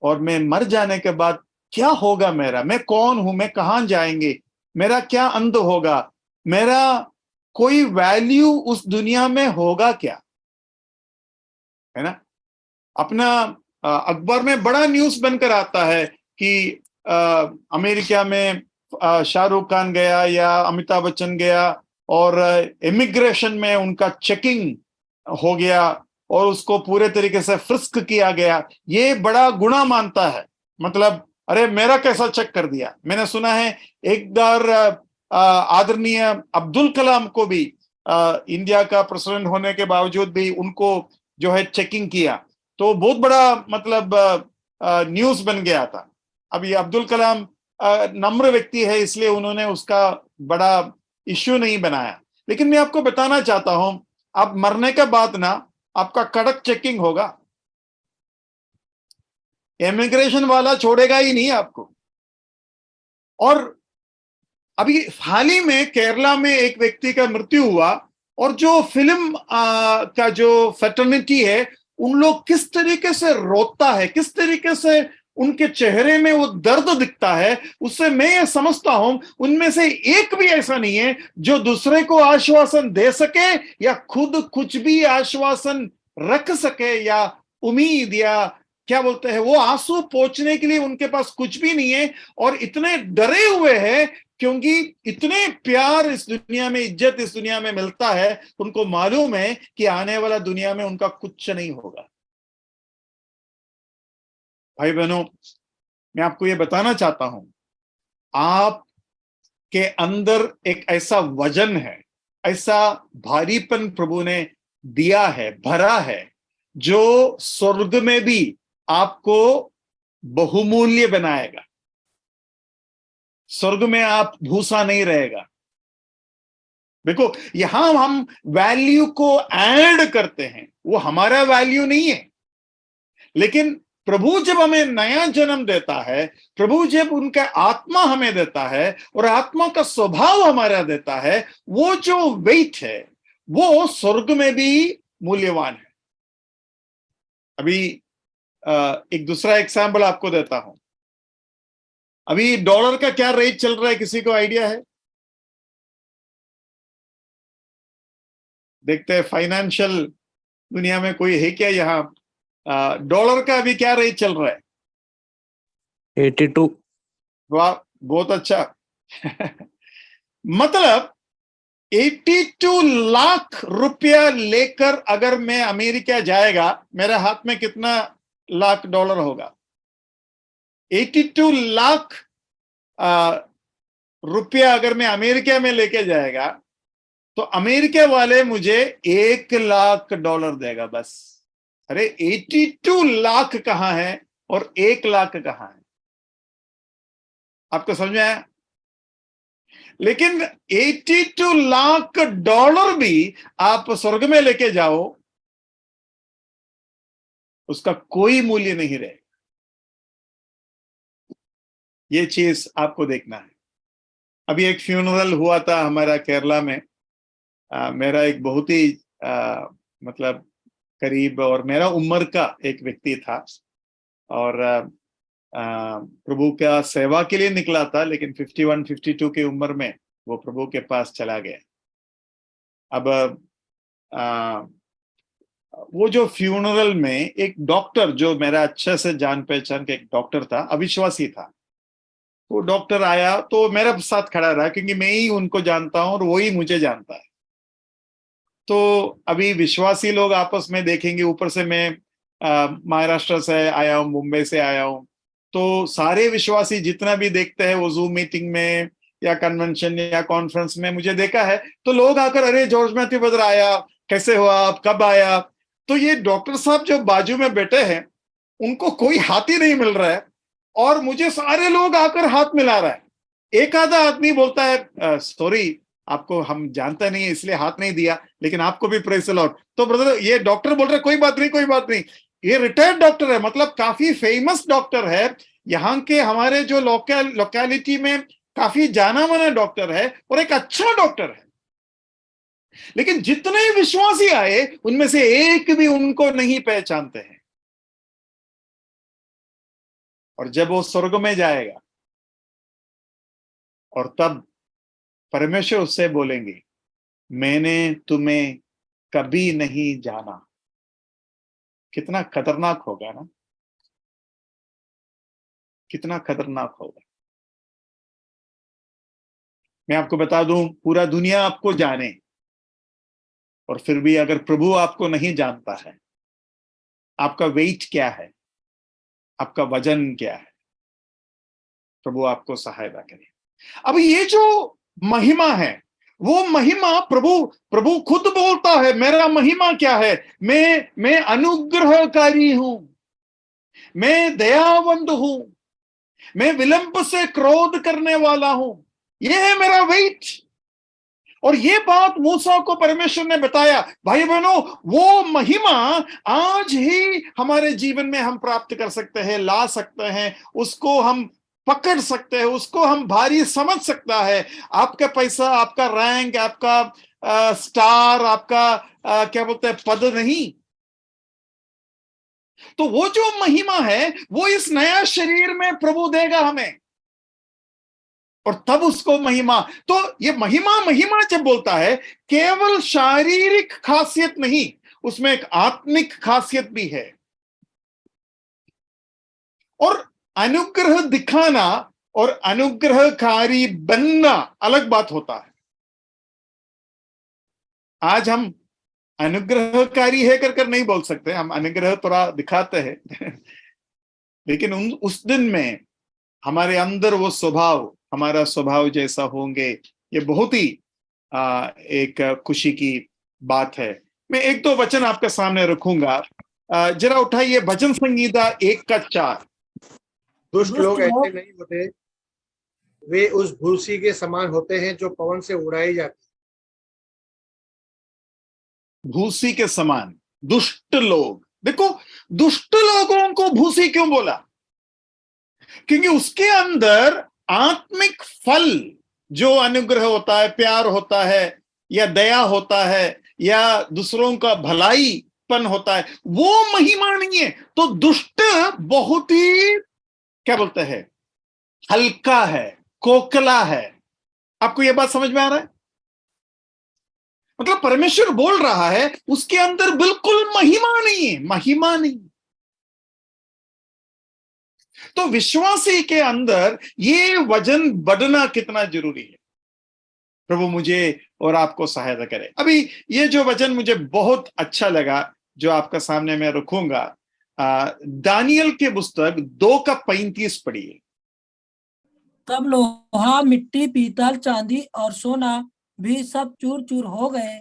और मैं मर जाने के बाद क्या होगा मेरा, मैं कौन हूं, मैं कहां जाएंगे, मेरा क्या अंत होगा, मेरा कोई वैल्यू उस दुनिया में होगा क्या, है ना। अपना अखबार में बड़ा न्यूज़ बनकर आता है कि अमेरिका में शाहरुख खान गया या अमिताभ बच्चन गया और इमिग्रेशन में उनका चेकिंग हो गया और उसको पूरे तरीके से फ्रिस्क किया गया। ये बड़ा गुनाह मानता है, मतलब अरे मेरा कैसा चेक कर दिया। मैंने सुना है एक बार आदरणीय अब्दुल कलाम को भी इंडिया का प्रेसिडेंट होने के बावजूद भी उनको जो है चेकिंग किया, तो बहुत बड़ा मतलब न्यूज बन गया था। अब ये अब्दुल कलाम नम्र व्यक्ति है, इसलिए उन्होंने उसका बड़ा इश्यू नहीं बनाया। लेकिन मैं आपको बताना चाहता हूं, आप मरने के बाद ना आपका कड़क चेकिंग होगा, इमिग्रेशन वाला छोड़ेगा ही नहीं आपको। और अभी हाल ही में केरला में एक व्यक्ति का मृत्यु हुआ, और जो फिल्म का जो फैटर्निटी है, उन लोग किस तरीके से रोता है, किस तरीके से उनके चेहरे में वो दर्द दिखता है, उससे मैं ये समझता हूं उनमें से एक भी ऐसा नहीं है जो दूसरे को आश्वासन दे सके या खुद कुछ भी आश्वासन रख सके या उम्मीद या क्या बोलते हैं वो आंसू पोंछने के लिए उनके पास कुछ भी नहीं है। और इतने डरे हुए हैं क्योंकि इतने प्यार इस दुनिया में, इज्जत इस दुनिया में मिलता है, उनको मालूम है कि आने वाला दुनिया में उनका कुछ नहीं होगा। भाई बहनों, मैं आपको ये बताना चाहता हूं, आप के अंदर एक ऐसा वजन है, ऐसा भारीपन प्रभु ने दिया है, भरा है, जो स्वर्ग में भी आपको बहुमूल्य बनाएगा। स्वर्ग में आप भूसा नहीं रहेगा। देखो, यहां हम वैल्यू को ऐड करते हैं, वो हमारा वैल्यू नहीं है, लेकिन प्रभु जब हमें नया जन्म देता है, प्रभु जब उनका आत्मा हमें देता है और आत्मा का स्वभाव हमारा देता है, वो जो वेट है वो स्वर्ग में भी मूल्यवान है। अभी एक दूसरा एग्जाम्पल आपको देता हूं। अभी डॉलर का क्या रेट चल रहा है, किसी को आइडिया है? देखते हैं फाइनेंशियल दुनिया में कोई है क्या यहां? डॉलर का अभी क्या रेट चल रहा है? 82। वाह, बहुत अच्छा। मतलब 82 लाख रुपया लेकर अगर मैं अमेरिका जाएगा, मेरे हाथ में कितना लाख डॉलर होगा? 82 लाख रुपया अगर मैं अमेरिका में लेके जाएगा तो अमेरिका वाले मुझे $1 लाख देगा बस। अरे 82 लाख कहां है और 1 लाख कहां है? आपको समझ में आया? लेकिन $82 लाख भी आप स्वर्ग में लेके जाओ, उसका कोई मूल्य नहीं रहेगा। ये चीज आपको देखना है। अभी एक फ्यूनरल हुआ था हमारा केरला में। मेरा एक बहुत ही मतलब करीब और मेरा उम्र का एक व्यक्ति था और प्रभु का सेवा के लिए निकला था, लेकिन 51-52 की उम्र में वो प्रभु के पास चला गया। अब वो जो फ्यूनरल में एक डॉक्टर, जो मेरा अच्छे से जान पहचान का एक डॉक्टर था, अविश्वासी था, वो डॉक्टर आया तो मेरे साथ खड़ा रहा क्योंकि मैं ही उनको जानता हूं और वो ही मुझे जानता है। तो अभी विश्वासी लोग आपस में देखेंगे, ऊपर से मैं महाराष्ट्र से आया हूं, मुंबई से आया हूं, तो सारे विश्वासी जितना भी देखते हैं वो जूम मीटिंग में या कन्वेंशन या कॉन्फ्रेंस में मुझे देखा है, तो लोग आकर अरे जॉर्ज मैथ्यू ब्रदर आया, कैसे हुआ आप, कब आया? तो ये डॉक्टर साहब जो बाजू में बैठे हैं उनको कोई हाथ ही नहीं मिल रहा है और मुझे सारे लोग आकर हाथ मिला रहा है। एक आधा आदमी बोलता है सॉरी आपको हम जानते नहीं है इसलिए हाथ नहीं दिया, लेकिन आपको भी प्रेज द लॉर्ड। तो ब्रदर ये डॉक्टर बोल रहे कोई बात नहीं, कोई बात नहीं। ये रिटायर्ड डॉक्टर है, मतलब काफी फेमस डॉक्टर है, यहाँ के हमारे जो लोकेलिटी में काफी जाना माना डॉक्टर है और एक अच्छा डॉक्टर है। लेकिन जितने विश्वासी आए उनमें से एक भी उनको नहीं पहचानते हैं। और जब वो स्वर्ग में जाएगा और तब परमेश्वर उससे बोलेंगे मैंने तुम्हें कभी नहीं जाना। कितना खतरनाक होगा ना, कितना खतरनाक होगा। मैं आपको बता दूं, पूरा दुनिया आपको जाने और फिर भी अगर प्रभु आपको नहीं जानता है, आपका वेट क्या है, आपका वजन क्या है? प्रभु आपको सहायता करे। अब ये जो महिमा है वो महिमा प्रभु खुद बोलता है, मेरा महिमा क्या है? मैं अनुग्रहकारी हूं, मैं दयावंत हूं, मैं विलंब से क्रोध करने वाला हूं, ये है मेरा वेट। और ये बात मूसा को परमेश्वर ने बताया। भाई बहनों, वो महिमा आज ही हमारे जीवन में हम प्राप्त कर सकते हैं, ला सकते हैं, उसको हम पकड़ सकते हैं, उसको हम भारी समझ सकता है। आपका पैसा, आपका रैंक, आपका स्टार, आपका क्या बोलते हैं पद नहीं। तो वो जो महिमा है वो इस नया शरीर में प्रभु देगा हमें, और तब उसको महिमा। तो ये महिमा जब बोलता है, केवल शारीरिक खासियत नहीं, उसमें एक आत्मिक खासियत भी है। और अनुग्रह दिखाना और अनुग्रहकारी बनना अलग बात होता है। आज हम अनुग्रहकारी है कर नहीं बोल सकते, हम अनुग्रह थोड़ा दिखाते हैं लेकिन उस दिन में हमारे अंदर वो स्वभाव, हमारा स्वभाव जैसा होंगे, ये बहुत ही एक खुशी की बात है। मैं एक दो वचन आपके सामने रखूंगा, जरा उठाइए भजन संगीता 1:4। दुष्ट लोग ऐसे नहीं होते, वे उस भूसी के समान होते हैं जो पवन से उड़ाई जाती। भूसी के समान, दुष्ट लोग। देखो, दुष्ट लोगों को भूसी क्यों बोला? क्योंकि उसके अंदर आत्मिक फल जो अनुग्रह होता है, प्यार होता है, या दया होता है, या दूसरों का भलाईपन होता है, वो महिमा नहीं है। तो दुष्ट बहुत ही क्या बोलते हैं, हल्का है, कोकला है। आपको यह बात समझ में आ रहा है? मतलब परमेश्वर बोल रहा है उसके अंदर बिल्कुल महिमा नहीं है, महिमा नहीं। तो विश्वासी के अंदर ये वजन बढ़ना कितना जरूरी है। प्रभु मुझे और आपको सहायता करे। अभी ये जो वचन मुझे बहुत अच्छा लगा जो आपका सामने मैं रखूंगा, दानियल के पुस्तक 2:35 पढ़िए। तब लोहा, मिट्टी, पीतल, चांदी और सोना भी सब चूर चूर हो गए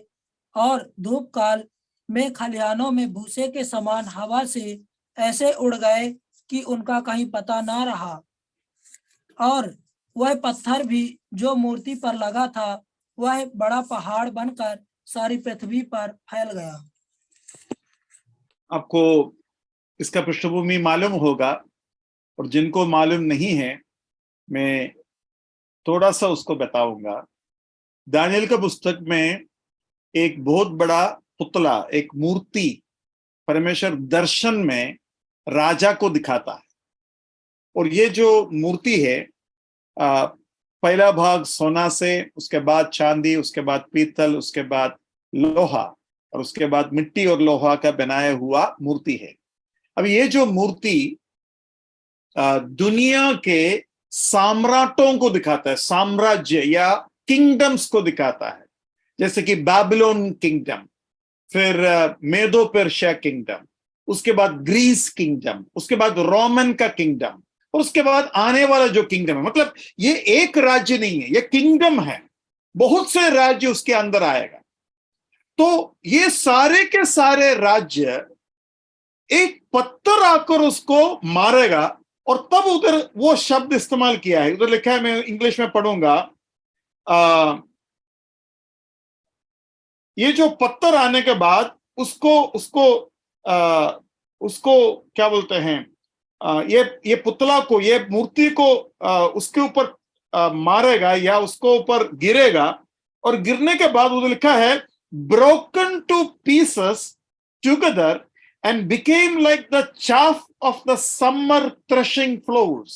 और धूप काल में खलिहानों में भूसे के समान हवा से ऐसे उड़ गए कि उनका कहीं पता ना रहा। और वह पत्थर भी जो मूर्ति पर लगा था वह बड़ा पहाड़ बनकर सारी पृथ्वी पर फैल गया। आपको इसका पृष्ठभूमि मालूम होगा, और जिनको मालूम नहीं है मैं थोड़ा सा उसको बताऊंगा। दानियल का पुस्तक में एक बहुत बड़ा पुतला, एक मूर्ति परमेश्वर दर्शन में राजा को दिखाता है। और ये जो मूर्ति है, पहला भाग सोना से, उसके बाद चांदी, उसके बाद पीतल, उसके बाद लोहा, और उसके बाद मिट्टी और लोहा का बनाया हुआ मूर्ति है। अब ये जो मूर्ति दुनिया के साम्राटों को दिखाता है, साम्राज्य या किंगडम्स को दिखाता है, जैसे कि बाबिलोन किंगडम, फिर मेदो पर्शिया किंगडम, उसके बाद ग्रीस किंगडम, उसके बाद रोमन का किंगडम, और उसके बाद आने वाला जो किंगडम है। मतलब ये एक राज्य नहीं है, ये किंगडम है, बहुत से राज्य उसके अंदर आएगा। तो ये सारे के सारे राज्य एक पत्थर आकर उसको मारेगा, और तब उधर वो शब्द इस्तेमाल किया है, उधर लिखा है, मैं इंग्लिश में पढ़ूंगा। ये जो पत्थर आने के बाद उसको उसको उसको क्या बोलते हैं, ये पुतला को, ये मूर्ति को उसके ऊपर मारेगा या उसको ऊपर गिरेगा, और गिरने के बाद उधर लिखा है broken to pieces together and became like the chaff of the summer threshing floors।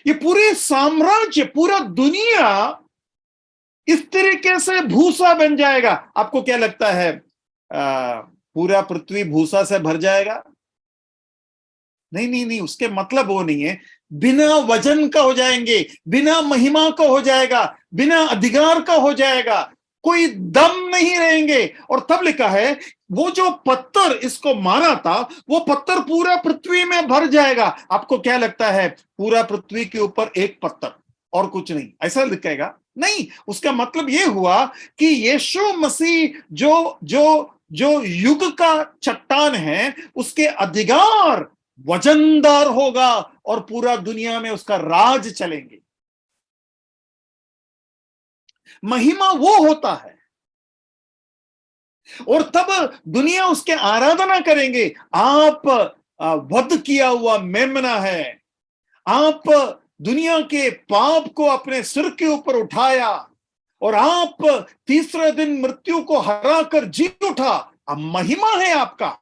ये पूरे साम्राज्य, पूरा दुनिया इस तरीके से भूसा बन जाएगा। आपको क्या लगता है पूरा पृथ्वी भूसा से भर जाएगा? नहीं नहीं नहीं, उसके मतलब वो नहीं है। बिना वजन का हो जाएंगे, बिना महिमा का हो जाएगा, बिना अधिकार का हो जाएगा, कोई दम नहीं रहेंगे। और तब लिखा है वो जो पत्थर इसको मारा था, वो पत्थर पूरा पृथ्वी में भर जाएगा। आपको क्या लगता है पूरा पृथ्वी के ऊपर एक पत्थर और कुछ नहीं, ऐसा दिखेगा? नहीं, उसका मतलब ये हुआ कि यीशु मसीह जो जो जो युग का चट्टान है, उसके अधिकार वजनदार होगा और पूरा दुनिया में उसका राज चलेंगे। महिमा वो होता है, और तब दुनिया उसके आराधना करेंगे। आप वध किया हुआ मेमना है, आप दुनिया के पाप को अपने सिर के ऊपर उठाया, और आप तीसरे दिन मृत्यु को हराकर जी उठा। अब महिमा है आपका,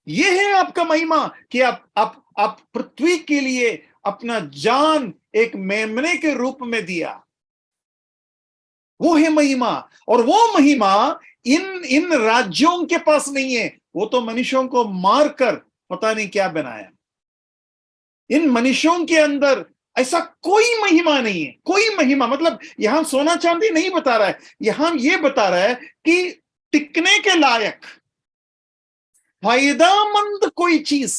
यह है आपका महिमा कि आप पृथ्वी के लिए अपना जान एक मेमने के रूप में दिया। वो है महिमा, और वो महिमा इन राज्यों के पास नहीं है। वो तो मनुष्यों को मारकर पता नहीं क्या बनाया। इन मनुष्यों के अंदर ऐसा कोई महिमा नहीं है, कोई महिमा। मतलब यहां सोना चांदी नहीं बता रहा है, यहां ये बता रहा है कि टिकने के लायक फायदामंद कोई चीज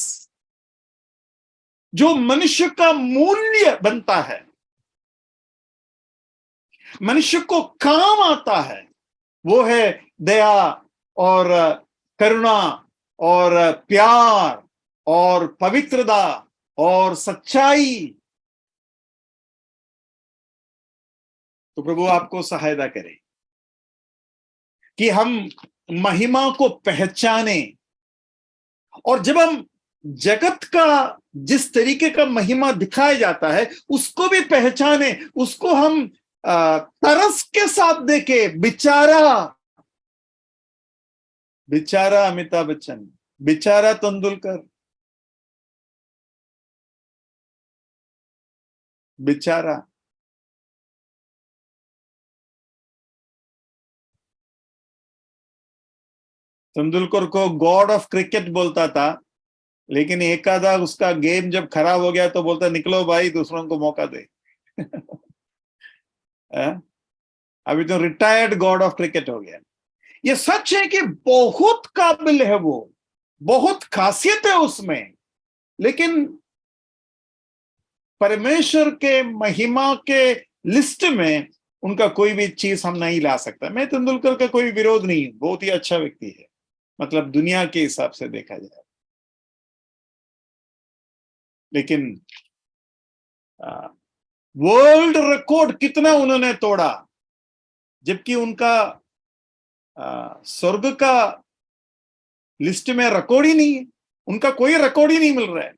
जो मनुष्य का मूल्य बनता है, मनुष्य को काम आता है, वो है दया और करुणा और प्यार और पवित्रता और सच्चाई। तो प्रभु आपको सहायता करे कि हम महिमा को पहचाने, और जब हम जगत का जिस तरीके का महिमा दिखाया जाता है उसको भी पहचाने, उसको हम तरस के साथ देखे। बेचारा अमिताभ बच्चन, बेचारा तेंदुलकर, बेचारा। तेंदुलकर को गॉड ऑफ क्रिकेट बोलता था, लेकिन एक आधा उसका गेम जब खराब हो गया तो बोलता निकलो भाई, दूसरों को मौका दे। अभी तो रिटायर्ड गॉड ऑफ क्रिकेट हो गया। ये सच है कि बहुत काबिल है वो, बहुत खासियत है उसमें, लेकिन परमेश्वर के महिमा के लिस्ट में उनका कोई भी चीज हम नहीं ला सकता। मैं तेंदुलकर का कोई विरोध नहीं, बहुत ही अच्छा व्यक्ति है, मतलब दुनिया के हिसाब से देखा जाए, लेकिन वर्ल्ड रिकॉर्ड कितना उन्होंने तोड़ा, जबकि उनका स्वर्ग का लिस्ट में रिकॉर्ड ही नहीं है, उनका कोई रिकॉर्ड ही नहीं मिल रहा है,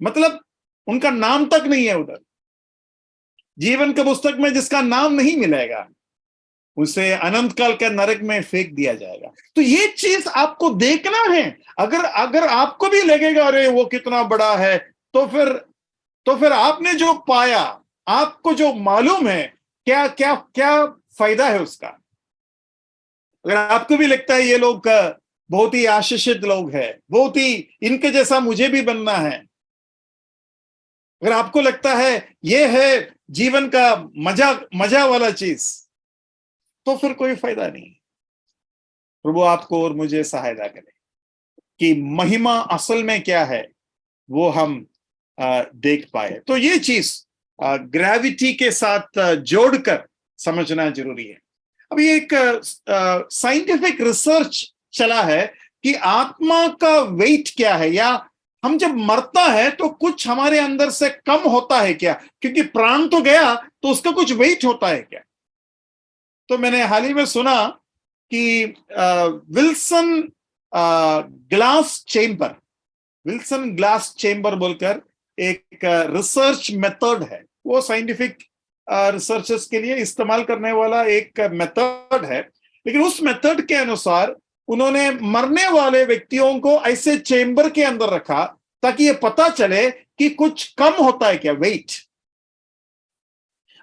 मतलब उनका नाम तक नहीं है उधर। जीवन के पुस्तक में जिसका नाम नहीं मिलेगा उसे अनंत काल के नरक में फेंक दिया जाएगा। तो ये चीज आपको देखना है। अगर आपको भी लगेगा अरे वो कितना बड़ा है, तो फिर आपने जो पाया, आपको जो मालूम है, क्या क्या क्या फायदा है उसका। अगर आपको भी लगता है ये लोग बहुत ही आशीषित लोग हैं, बहुत ही इनके जैसा मुझे भी बनना है, अगर आपको लगता है ये है जीवन का मजा वाला चीज, तो फिर कोई फायदा नहीं। प्रभु आपको और मुझे सहायता करे कि महिमा असल में क्या है वो हम देख पाए। तो ये चीज ग्रेविटी के साथ जोड़कर समझना जरूरी है। अभी एक साइंटिफिक रिसर्च चला है कि आत्मा का वेट क्या है, या हम जब मरता है तो कुछ हमारे अंदर से कम होता है क्या, क्योंकि प्राण तो गया तो उसका कुछ वेट होता है क्या। तो मैंने हाल ही में सुना कि विल्सन ग्लास चेंबर बोलकर एक रिसर्च मेथड है, वो साइंटिफिक रिसर्चर्स के लिए इस्तेमाल करने वाला एक मेथड है। लेकिन उस मेथड के अनुसार उन्होंने मरने वाले व्यक्तियों को ऐसे चेंबर के अंदर रखा ताकि ये पता चले कि कुछ कम होता है क्या, वेट।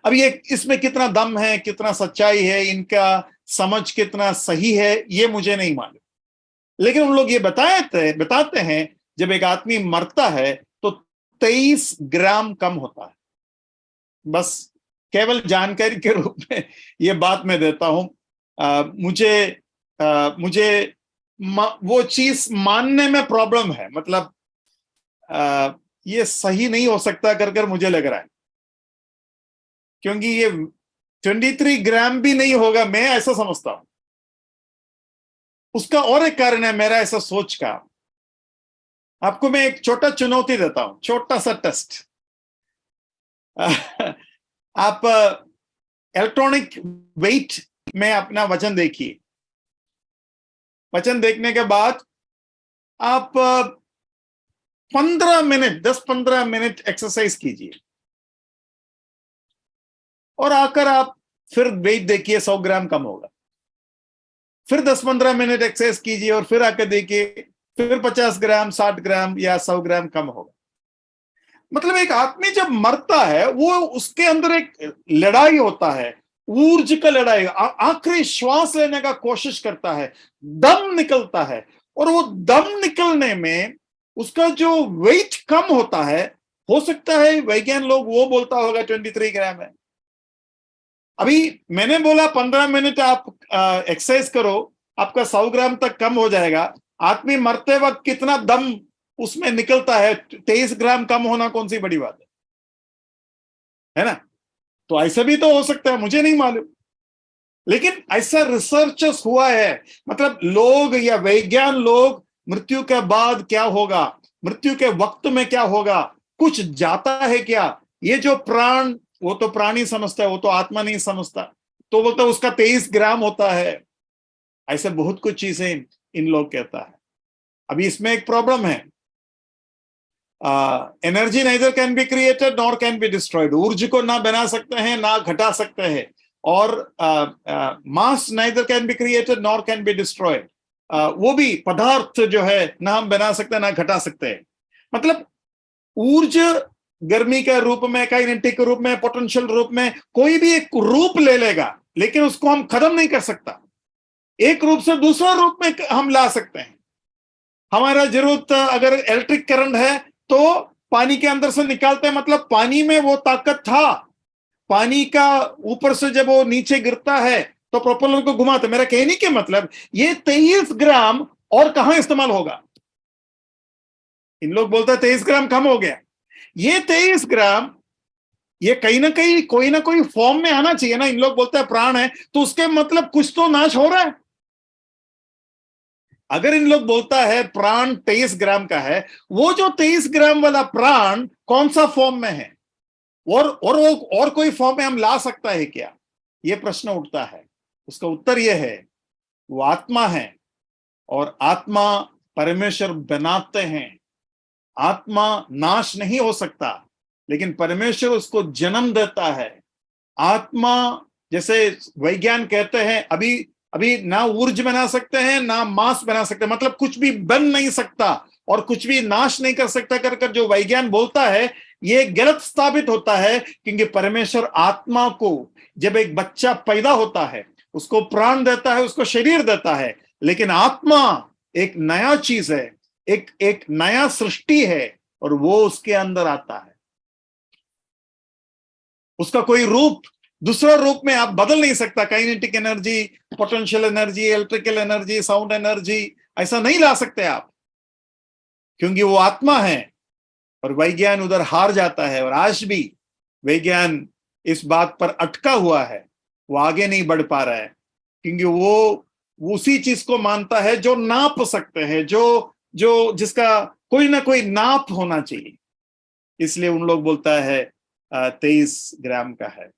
अब ये इसमें कितना दम है, कितना सच्चाई है, इनका समझ कितना सही है, ये मुझे नहीं मालूम, लेकिन उन लोग ये बताते हैं जब एक आदमी मरता है तो 23 ग्राम कम होता है। बस केवल जानकारी के रूप में ये बात मैं देता हूं। मुझे वो चीज मानने में प्रॉब्लम है, मतलब ये सही नहीं हो सकता कर मुझे लग रहा है, क्योंकि ये 23 ग्राम भी नहीं होगा, मैं ऐसा समझता हूं। उसका और एक कारण है मेरा ऐसा सोच का। आपको मैं एक छोटा चुनौती देता हूं, छोटा सा टेस्ट। आप इलेक्ट्रॉनिक वेट में अपना वजन देखिए। वजन देखने के बाद आप 10-15 मिनट एक्सरसाइज कीजिए, और आकर आप फिर वेट देखिए 100 ग्राम कम होगा। फिर 10-15 मिनट एक्सरसाइज कीजिए और फिर आकर देखिए फिर 50 ग्राम, 60 ग्राम या 100 ग्राम कम होगा। मतलब एक आदमी जब मरता है वो उसके अंदर एक लड़ाई होता है, ऊर्जा का लड़ाई, आखिरी श्वास लेने का कोशिश करता है, दम निकलता है, और वो दम निकलने में उसका जो वेट कम होता है, हो सकता है वैज्ञानिक लोग वो बोलता होगा 23 ग्राम है। अभी मैंने बोला 15 मिनट आप एक्सरसाइज करो, आपका 100 ग्राम तक कम हो जाएगा। आदमी मरते वक्त कितना दम उसमें निकलता है, 23 ग्राम कम होना कौन सी बड़ी बात है ना। तो ऐसा भी तो हो सकता है, मुझे नहीं मालूम, लेकिन ऐसा रिसर्चर्स हुआ है। मतलब लोग या वैज्ञान लोग मृत्यु के बाद क्या होगा, मृत्यु के वक्त में क्या होगा, कुछ जाता है क्या, ये जो प्राण, वो तो प्राणी समझता है, वो तो आत्मा नहीं समझता, तो बोलता है उसका 23 ग्राम होता है। ऐसे बहुत कुछ चीजें इन लोग कहता है। अभी इसमें एक प्रॉब्लम है, energy neither can be created nor can be destroyed. ऊर्जा को ना बना सकते हैं ना घटा सकते हैं, और mass neither can be created nor can be destroyed. वो भी पदार्थ जो है ना हम बना सकते हैं ना घटा सकते हैं। मतलब ऊर्जा गर्मी के रूप में, काइनेटिक रूप में, पोटेंशियल रूप में, कोई भी एक रूप ले लेगा, लेकिन उसको हम खत्म नहीं कर सकता। एक रूप से दूसरा रूप में हम ला सकते हैं। हमारा जरूरत अगर इलेक्ट्रिक करंट है तो पानी के अंदर से निकालते हैं, मतलब पानी में वो ताकत था, पानी का ऊपर से जब वो नीचे गिरता है तो प्रोपेलर को घुमाते। मेरा कहने के मतलब ये 23 ग्राम और कहां इस्तेमाल होगा? इन लोग बोलते हैं 23 ग्राम कम हो गया। ये 23 ग्राम ये कहीं ना कहीं कोई ना कोई फॉर्म में आना चाहिए ना। इन लोग बोलते हैं प्राण है, तो उसके मतलब कुछ तो नाश हो रहा है। अगर इन लोग बोलता है प्राण 23 ग्राम का है, वो जो 23 ग्राम वाला प्राण कौन सा फॉर्म में है, और वो और कोई फॉर्म में हम ला सकता है क्या? ये प्रश्न उठता है। उसका उत्तर यह है, वो आत्मा है और आत्मा परमेश्वर बनाते हैं। आत्मा नाश नहीं हो सकता, लेकिन परमेश्वर उसको जन्म देता है। आत्मा, जैसे वैज्ञान कहते हैं, अभी अभी ना ऊर्जा बना सकते हैं ना मांस बना सकते हैं, मतलब कुछ भी बन नहीं सकता और कुछ भी नाश नहीं कर सकता कर जो वैज्ञान बोलता है, ये गलत साबित होता है। क्योंकि परमेश्वर आत्मा को, जब एक बच्चा पैदा होता है, उसको प्राण देता है, उसको शरीर देता है, लेकिन आत्मा एक नया चीज है, एक नया सृष्टि है, और वो उसके अंदर आता है। उसका कोई रूप दूसरा रूप में आप बदल नहीं सकता। Kinetic energy, potential energy, electrical energy, sound energy, ऐसा नहीं ला सकते आप, क्योंकि वो आत्मा है। और वैज्ञान उधर हार जाता है, और आज भी वैज्ञान इस बात पर अटका हुआ है, वो आगे नहीं बढ़ पा रहा है, क्योंकि वो उसी चीज को मानता है जो नाप सकते हैं, जो जिसका कोई ना कोई नाप होना चाहिए। इसलिए उन लोग बोलता है 23 ग्राम का है।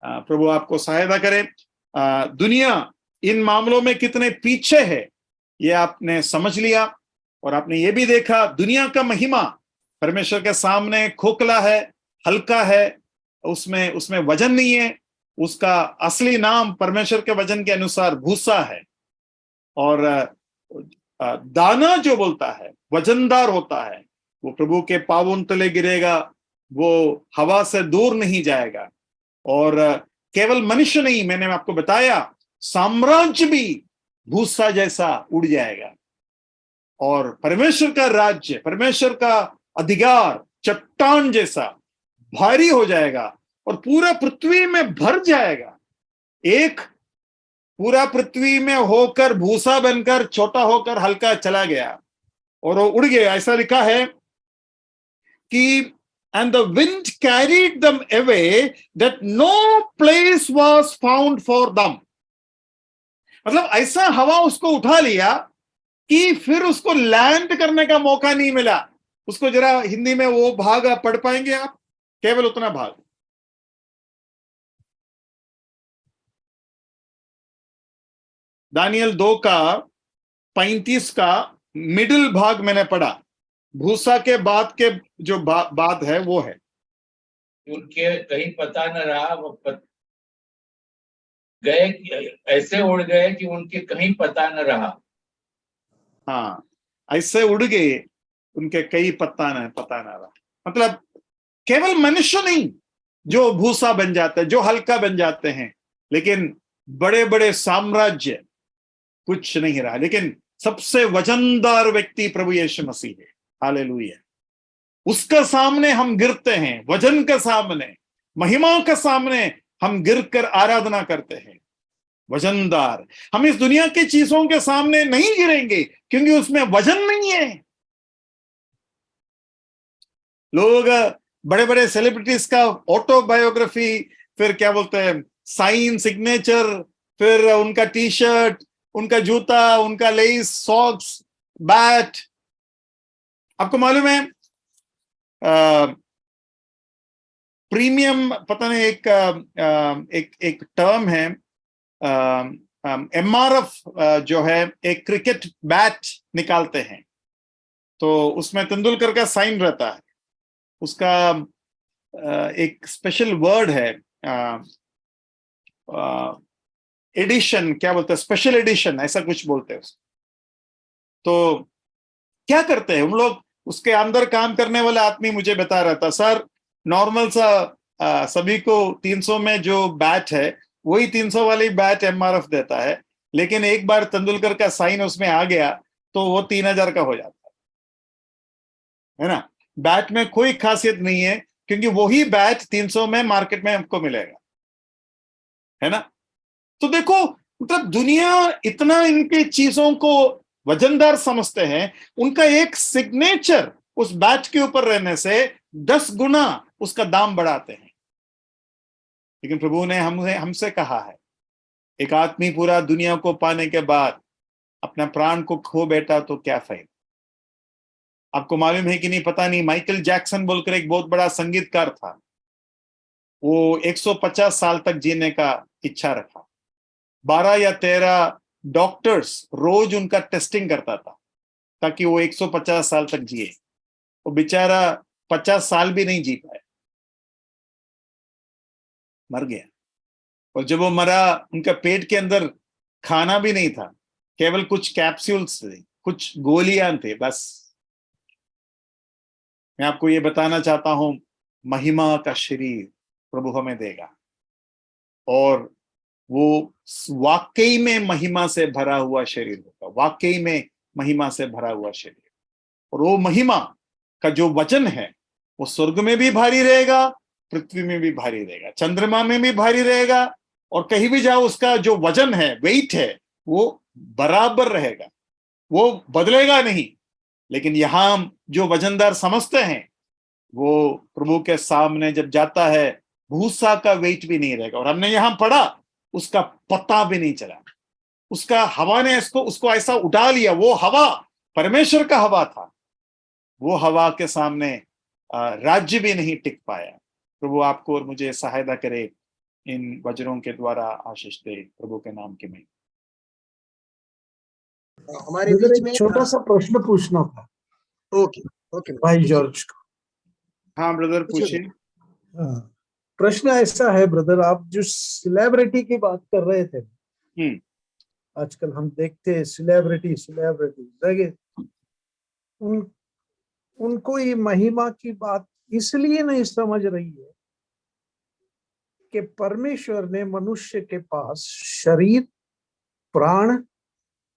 प्रभु आपको सहायता करे। दुनिया इन मामलों में कितने पीछे है, ये आपने समझ लिया। और आपने ये भी देखा, दुनिया का महिमा परमेश्वर के सामने खोखला है, हल्का है, उसमें वजन नहीं है। उसका असली नाम परमेश्वर के वजन के अनुसार भूसा है। और दाना जो बोलता है वजनदार होता है, वो प्रभु के पावन तले गिरेगा, वो हवा से दूर नहीं जाएगा। और केवल मनुष्य नहीं, मैंने आपको बताया, साम्राज्य भी भूसा जैसा उड़ जाएगा। और परमेश्वर का राज्य, परमेश्वर का अधिकार चट्टान जैसा भारी हो जाएगा और पूरा पृथ्वी में भर जाएगा। एक पूरा पृथ्वी में होकर भूसा बनकर छोटा होकर हल्का चला गया और वो उड़ गया। ऐसा लिखा है कि and the wind carried them away that no place was found for them। मतलब ऐसा हवा उसको उठा लिया कि फिर उसको लैंड करने का मौका नहीं मिला। उसको जरा हिंदी में वो भाग आप पढ़ पाएंगे आप? केवल उतना भाग। दानियल 2 का 35 का मिडिल भाग मैंने पढ़ा। भूसा के बाद के जो बात है वो है, उनके कहीं पता न रहा, वो गए ऐसे उड़ गए कि उनके कहीं पता न रहा। हाँ, ऐसे उड़ गए उनके कई पता न रहा। मतलब केवल मनुष्य नहीं जो भूसा बन जाते हैं, जो हल्का बन जाते हैं, लेकिन बड़े बड़े साम्राज्य कुछ नहीं रहा। लेकिन सबसे वजनदार व्यक्ति प्रभु यीशु मसीह है। हालेलुया। उसका सामने हम गिरते हैं, वजन के सामने, महिमा के सामने हम गिरकर आराधना करते हैं। वजनदार। हम इस दुनिया की चीजों के सामने नहीं गिरेंगे क्योंकि उसमें वजन नहीं है। लोग बड़े बड़े सेलिब्रिटीज का ऑटोबायोग्राफी, फिर क्या बोलते हैं, साइन, सिग्नेचर, फिर उनका टी शर्ट, उनका जूता, उनका लेस, सॉक्स, बैट। आपको मालूम है प्रीमियम, पता नहीं, एक टर्म है MRF जो है, एक क्रिकेट बैट निकालते हैं, तो उसमें तेंदुलकर का साइन रहता है। उसका एक स्पेशल वर्ड है, एडिशन, क्या बोलते हैं, स्पेशल एडिशन, ऐसा कुछ बोलते हैं उसको। तो क्या करते हैं उन लोग, उसके अंदर काम करने वाला आदमी मुझे बता रहा था, सर नॉर्मल सा सभी को 300 में जो बैट है वही 300 वाली बैट MRF देता है, लेकिन एक बार तेंदुलकर का साइन उसमें आ गया तो वो 3000 का हो जाता है ना। बैट में कोई खासियत नहीं है क्योंकि वही बैट 300 में मार्केट में हमको मिलेगा, है ना। तो देखो, मतलब दुनिया इतना इनके चीजों को वजनदार समझते हैं, उनका एक सिग्नेचर उस बैट के ऊपर रहने से 10 गुना उसका दाम बढ़ाते हैं। लेकिन प्रभु ने हमसे कहा है, एक आदमी पूरा दुनिया को पाने के बाद अपना प्राण को खो बैठा तो क्या फायदा। आपको मालूम है कि नहीं पता नहीं, माइकल जैक्सन बोलकर एक बहुत बड़ा संगीतकार था, वो 150 साल तक जीने का इच्छा रखा। 12 या 13 डॉक्टर्स रोज उनका टेस्टिंग करता था ताकि वो 150 साल तक जिए। वो बेचारा 50 साल भी नहीं जी पाया, मर गया। और जब वो मरा, उनका पेट के अंदर खाना भी नहीं था, केवल कुछ कैप्सूल्स थे, कुछ गोलियां थे बस। मैं आपको ये बताना चाहता हूं, महिमा का शरीर प्रभु हमें देगा, और वो वाकई में महिमा से भरा हुआ शरीर होगा, वाकई में महिमा से भरा हुआ शरीर। और वो महिमा का जो वचन है वो स्वर्ग में भी भारी रहेगा, पृथ्वी में भी भारी रहेगा, चंद्रमा में भी भारी रहेगा, और कहीं भी जाओ उसका जो वजन है, वेट है, वो बराबर रहेगा, वो बदलेगा नहीं। लेकिन यहां जो वजनदार समझते हैं, वो प्रभु के सामने जब जाता है, भूसा का वेट भी नहीं रहेगा। और हमने यहां पढ़ा, उसका पता भी नहीं चला, उसका हवा ने उसको ऐसा उठा लिया। वो हवा परमेश्वर का हवा था, वो हवा के सामने राज्य भी नहीं टिक पाया। प्रभु आपको और मुझे सहायता करे, इन वचनों के द्वारा आशीष दे, प्रभु के नाम के में। हमारे बीच में छोटा सा प्रश्न पूछना था। ओके ओके भाई जॉर्ज को। हाँ ब्रदर, पूछिए। हाँ, प्रश्न ऐसा है ब्रदर, आप जो सेलिब्रिटी की बात कर रहे थे, आजकल हम देखते हैं सेलिब्रिटी देखिए, उनको ये महिमा की बात इसलिए नहीं समझ रही है कि परमेश्वर ने मनुष्य के पास शरीर, प्राण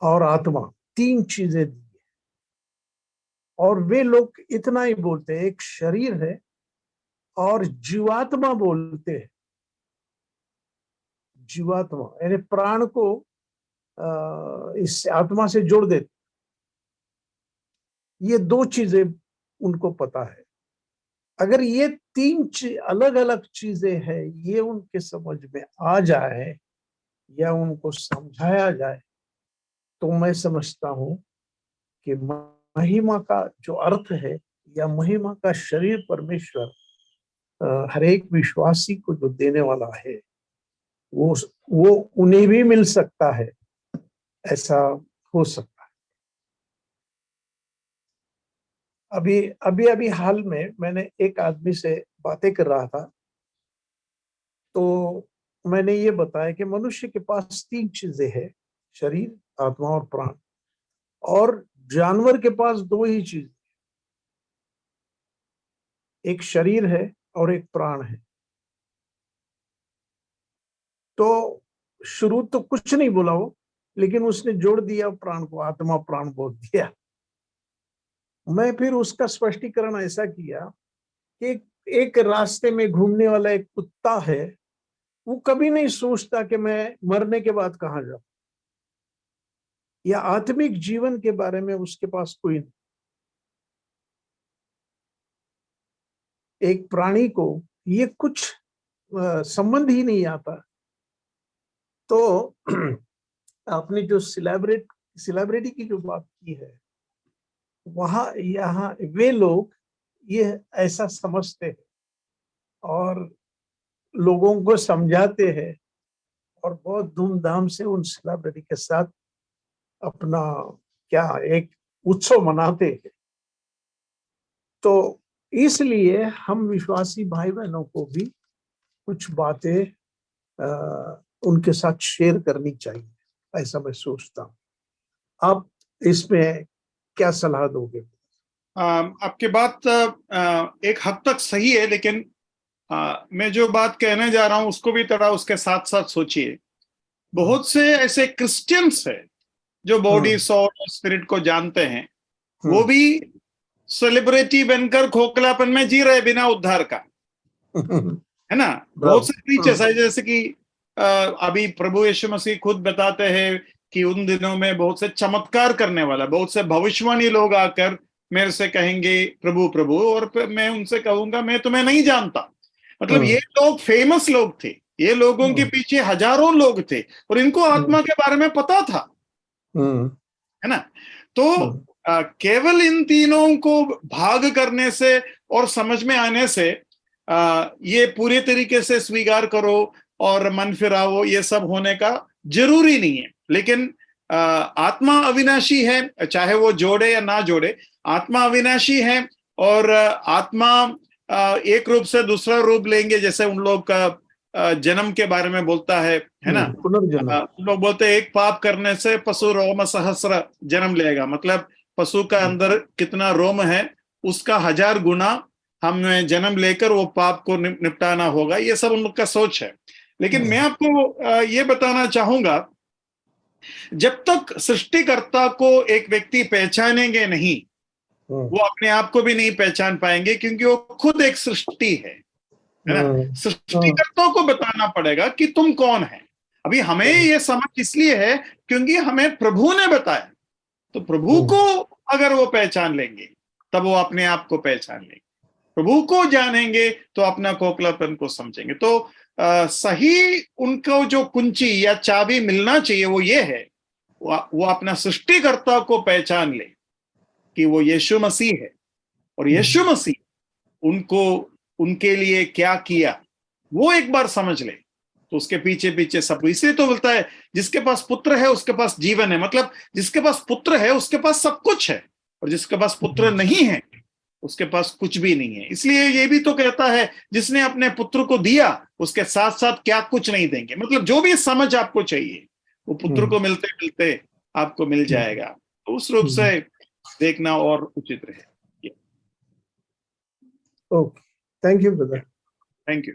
और आत्मा, 3 चीजें दी है। और वे लोग इतना ही बोलते हैं, एक शरीर है और जीवात्मा बोलते हैं। जीवात्मा यानी प्राण को इस आत्मा से जोड़ देते। ये 2 चीजें उनको पता है। अगर ये 3 अलग अलग चीजें हैं, ये उनके समझ में आ जाए या उनको समझाया जाए, तो मैं समझता हूं कि महिमा का जो अर्थ है या महिमा का शरीर परमेश्वर हर एक विश्वासी को जो देने वाला है, वो उन्हें भी मिल सकता है, ऐसा हो सकता है। अभी हाल में मैंने एक आदमी से बातें कर रहा था, तो मैंने ये बताया कि मनुष्य के पास 3 चीजें हैं, शरीर, आत्मा और प्राण, और जानवर के पास 2 ही चीज, एक शरीर है और एक प्राण है। तो शुरू तो कुछ नहीं बोला वो, लेकिन उसने जोड़ दिया प्राण को, आत्मा प्राण बोल दिया। मैं फिर उसका स्पष्टीकरण ऐसा किया कि एक रास्ते में घूमने वाला एक कुत्ता है, वो कभी नहीं सोचता कि मैं मरने के बाद कहाँ जाऊं, या आत्मिक जीवन के बारे में उसके पास कोई नहीं। एक प्राणी को ये कुछ संबंध ही नहीं आता। तो आपने जो सेलिब्रिटी की जो बात की है, वहां यहाँ वे लोग ये ऐसा समझते हैं और लोगों को समझाते हैं और बहुत धूमधाम से उन सेलिब्रिटी के साथ अपना एक उत्सव मनाते हैं। तो इसलिए हम विश्वासी भाई बहनों को भी कुछ बातें उनके साथ शेयर करनी चाहिए, ऐसा मैं सोचता हूँ। आप इसमें क्या सलाह दोगे? आपकी बात एक हद तक सही है, लेकिन मैं जो बात कहने जा रहा हूं उसको भी थोड़ा उसके साथ साथ सोचिए। बहुत से ऐसे क्रिश्चियंस है जो बॉडी, सोल और स्पिरिट को जानते हैं, वो भी सेलिब्रिटी बनकर खोखलापन में जी रहे बिना उद्धार का, है ना। बहुत से प्रीचर्स है, जैसे कि अभी प्रभु यीशु मसीह खुद बताते हैं कि उन दिनों में बहुत से चमत्कार करने वाला, बहुत से भविष्यवाणी लोग आकर मेरे से कहेंगे प्रभु प्रभु, और मैं उनसे कहूंगा मैं तुम्हें नहीं जानता। मतलब ये लोग फेमस लोग थे, ये लोगों के पीछे हजारों लोग थे और इनको आत्मा के बारे में पता था, है ना। तो केवल इन तीनों को भाग करने से और समझ में आने से ये पूरे तरीके से स्वीकार करो और मन फिराओ, ये सब होने का जरूरी नहीं है। लेकिन आत्मा अविनाशी है, चाहे वो जोड़े या ना जोड़े, आत्मा अविनाशी है। और आत्मा एक रूप से दूसरा रूप लेंगे, जैसे उन लोग का जन्म के बारे में बोलता है ना। उन लोग बोलते हैं एक पाप करने से पशु रोम सहस्र जन्म लेगा, मतलब पशु का अंदर कितना रोम है उसका 1000 गुना हमें जन्म लेकर वो पाप को निपटाना होगा। ये सब उन लोग का सोच है। लेकिन मैं आपको ये बताना चाहूंगा, जब तक सृष्टिकर्ता को एक व्यक्ति पहचानेंगे नहीं, वो अपने आप को भी नहीं पहचान पाएंगे, क्योंकि वो खुद एक सृष्टि है ना। सृष्टिकर्ता को बताना पड़ेगा कि तुम कौन है। अभी हमें ये समझ इसलिए है क्योंकि हमें प्रभु ने बताया। तो प्रभु को अगर वो पहचान लेंगे तब वो अपने आप को पहचान लेंगे। प्रभु को जानेंगे तो अपना खोखलापन को समझेंगे। तो सही उनको जो कुंजी या चाबी मिलना चाहिए वो ये है, वो अपना सृष्टिकर्ता को पहचान ले कि वो यीशु मसीह है, और यीशु मसीह उनको उनके लिए क्या किया वो एक बार समझ ले, तो उसके पीछे पीछे सब। इसलिए तो बोलता है जिसके पास पुत्र है उसके पास जीवन है। मतलब जिसके पास पुत्र है उसके पास सब कुछ है, और जिसके पास पुत्र नहीं है उसके पास कुछ भी नहीं है। इसलिए ये भी तो कहता है जिसने अपने पुत्र को दिया उसके साथ साथ क्या कुछ नहीं देंगे। मतलब जो भी समझ आपको चाहिए वो पुत्र को मिलते मिलते आपको मिल जाएगा। तो उस रूप से देखना और उचित रहे। Okay, thank you brother. Thank you.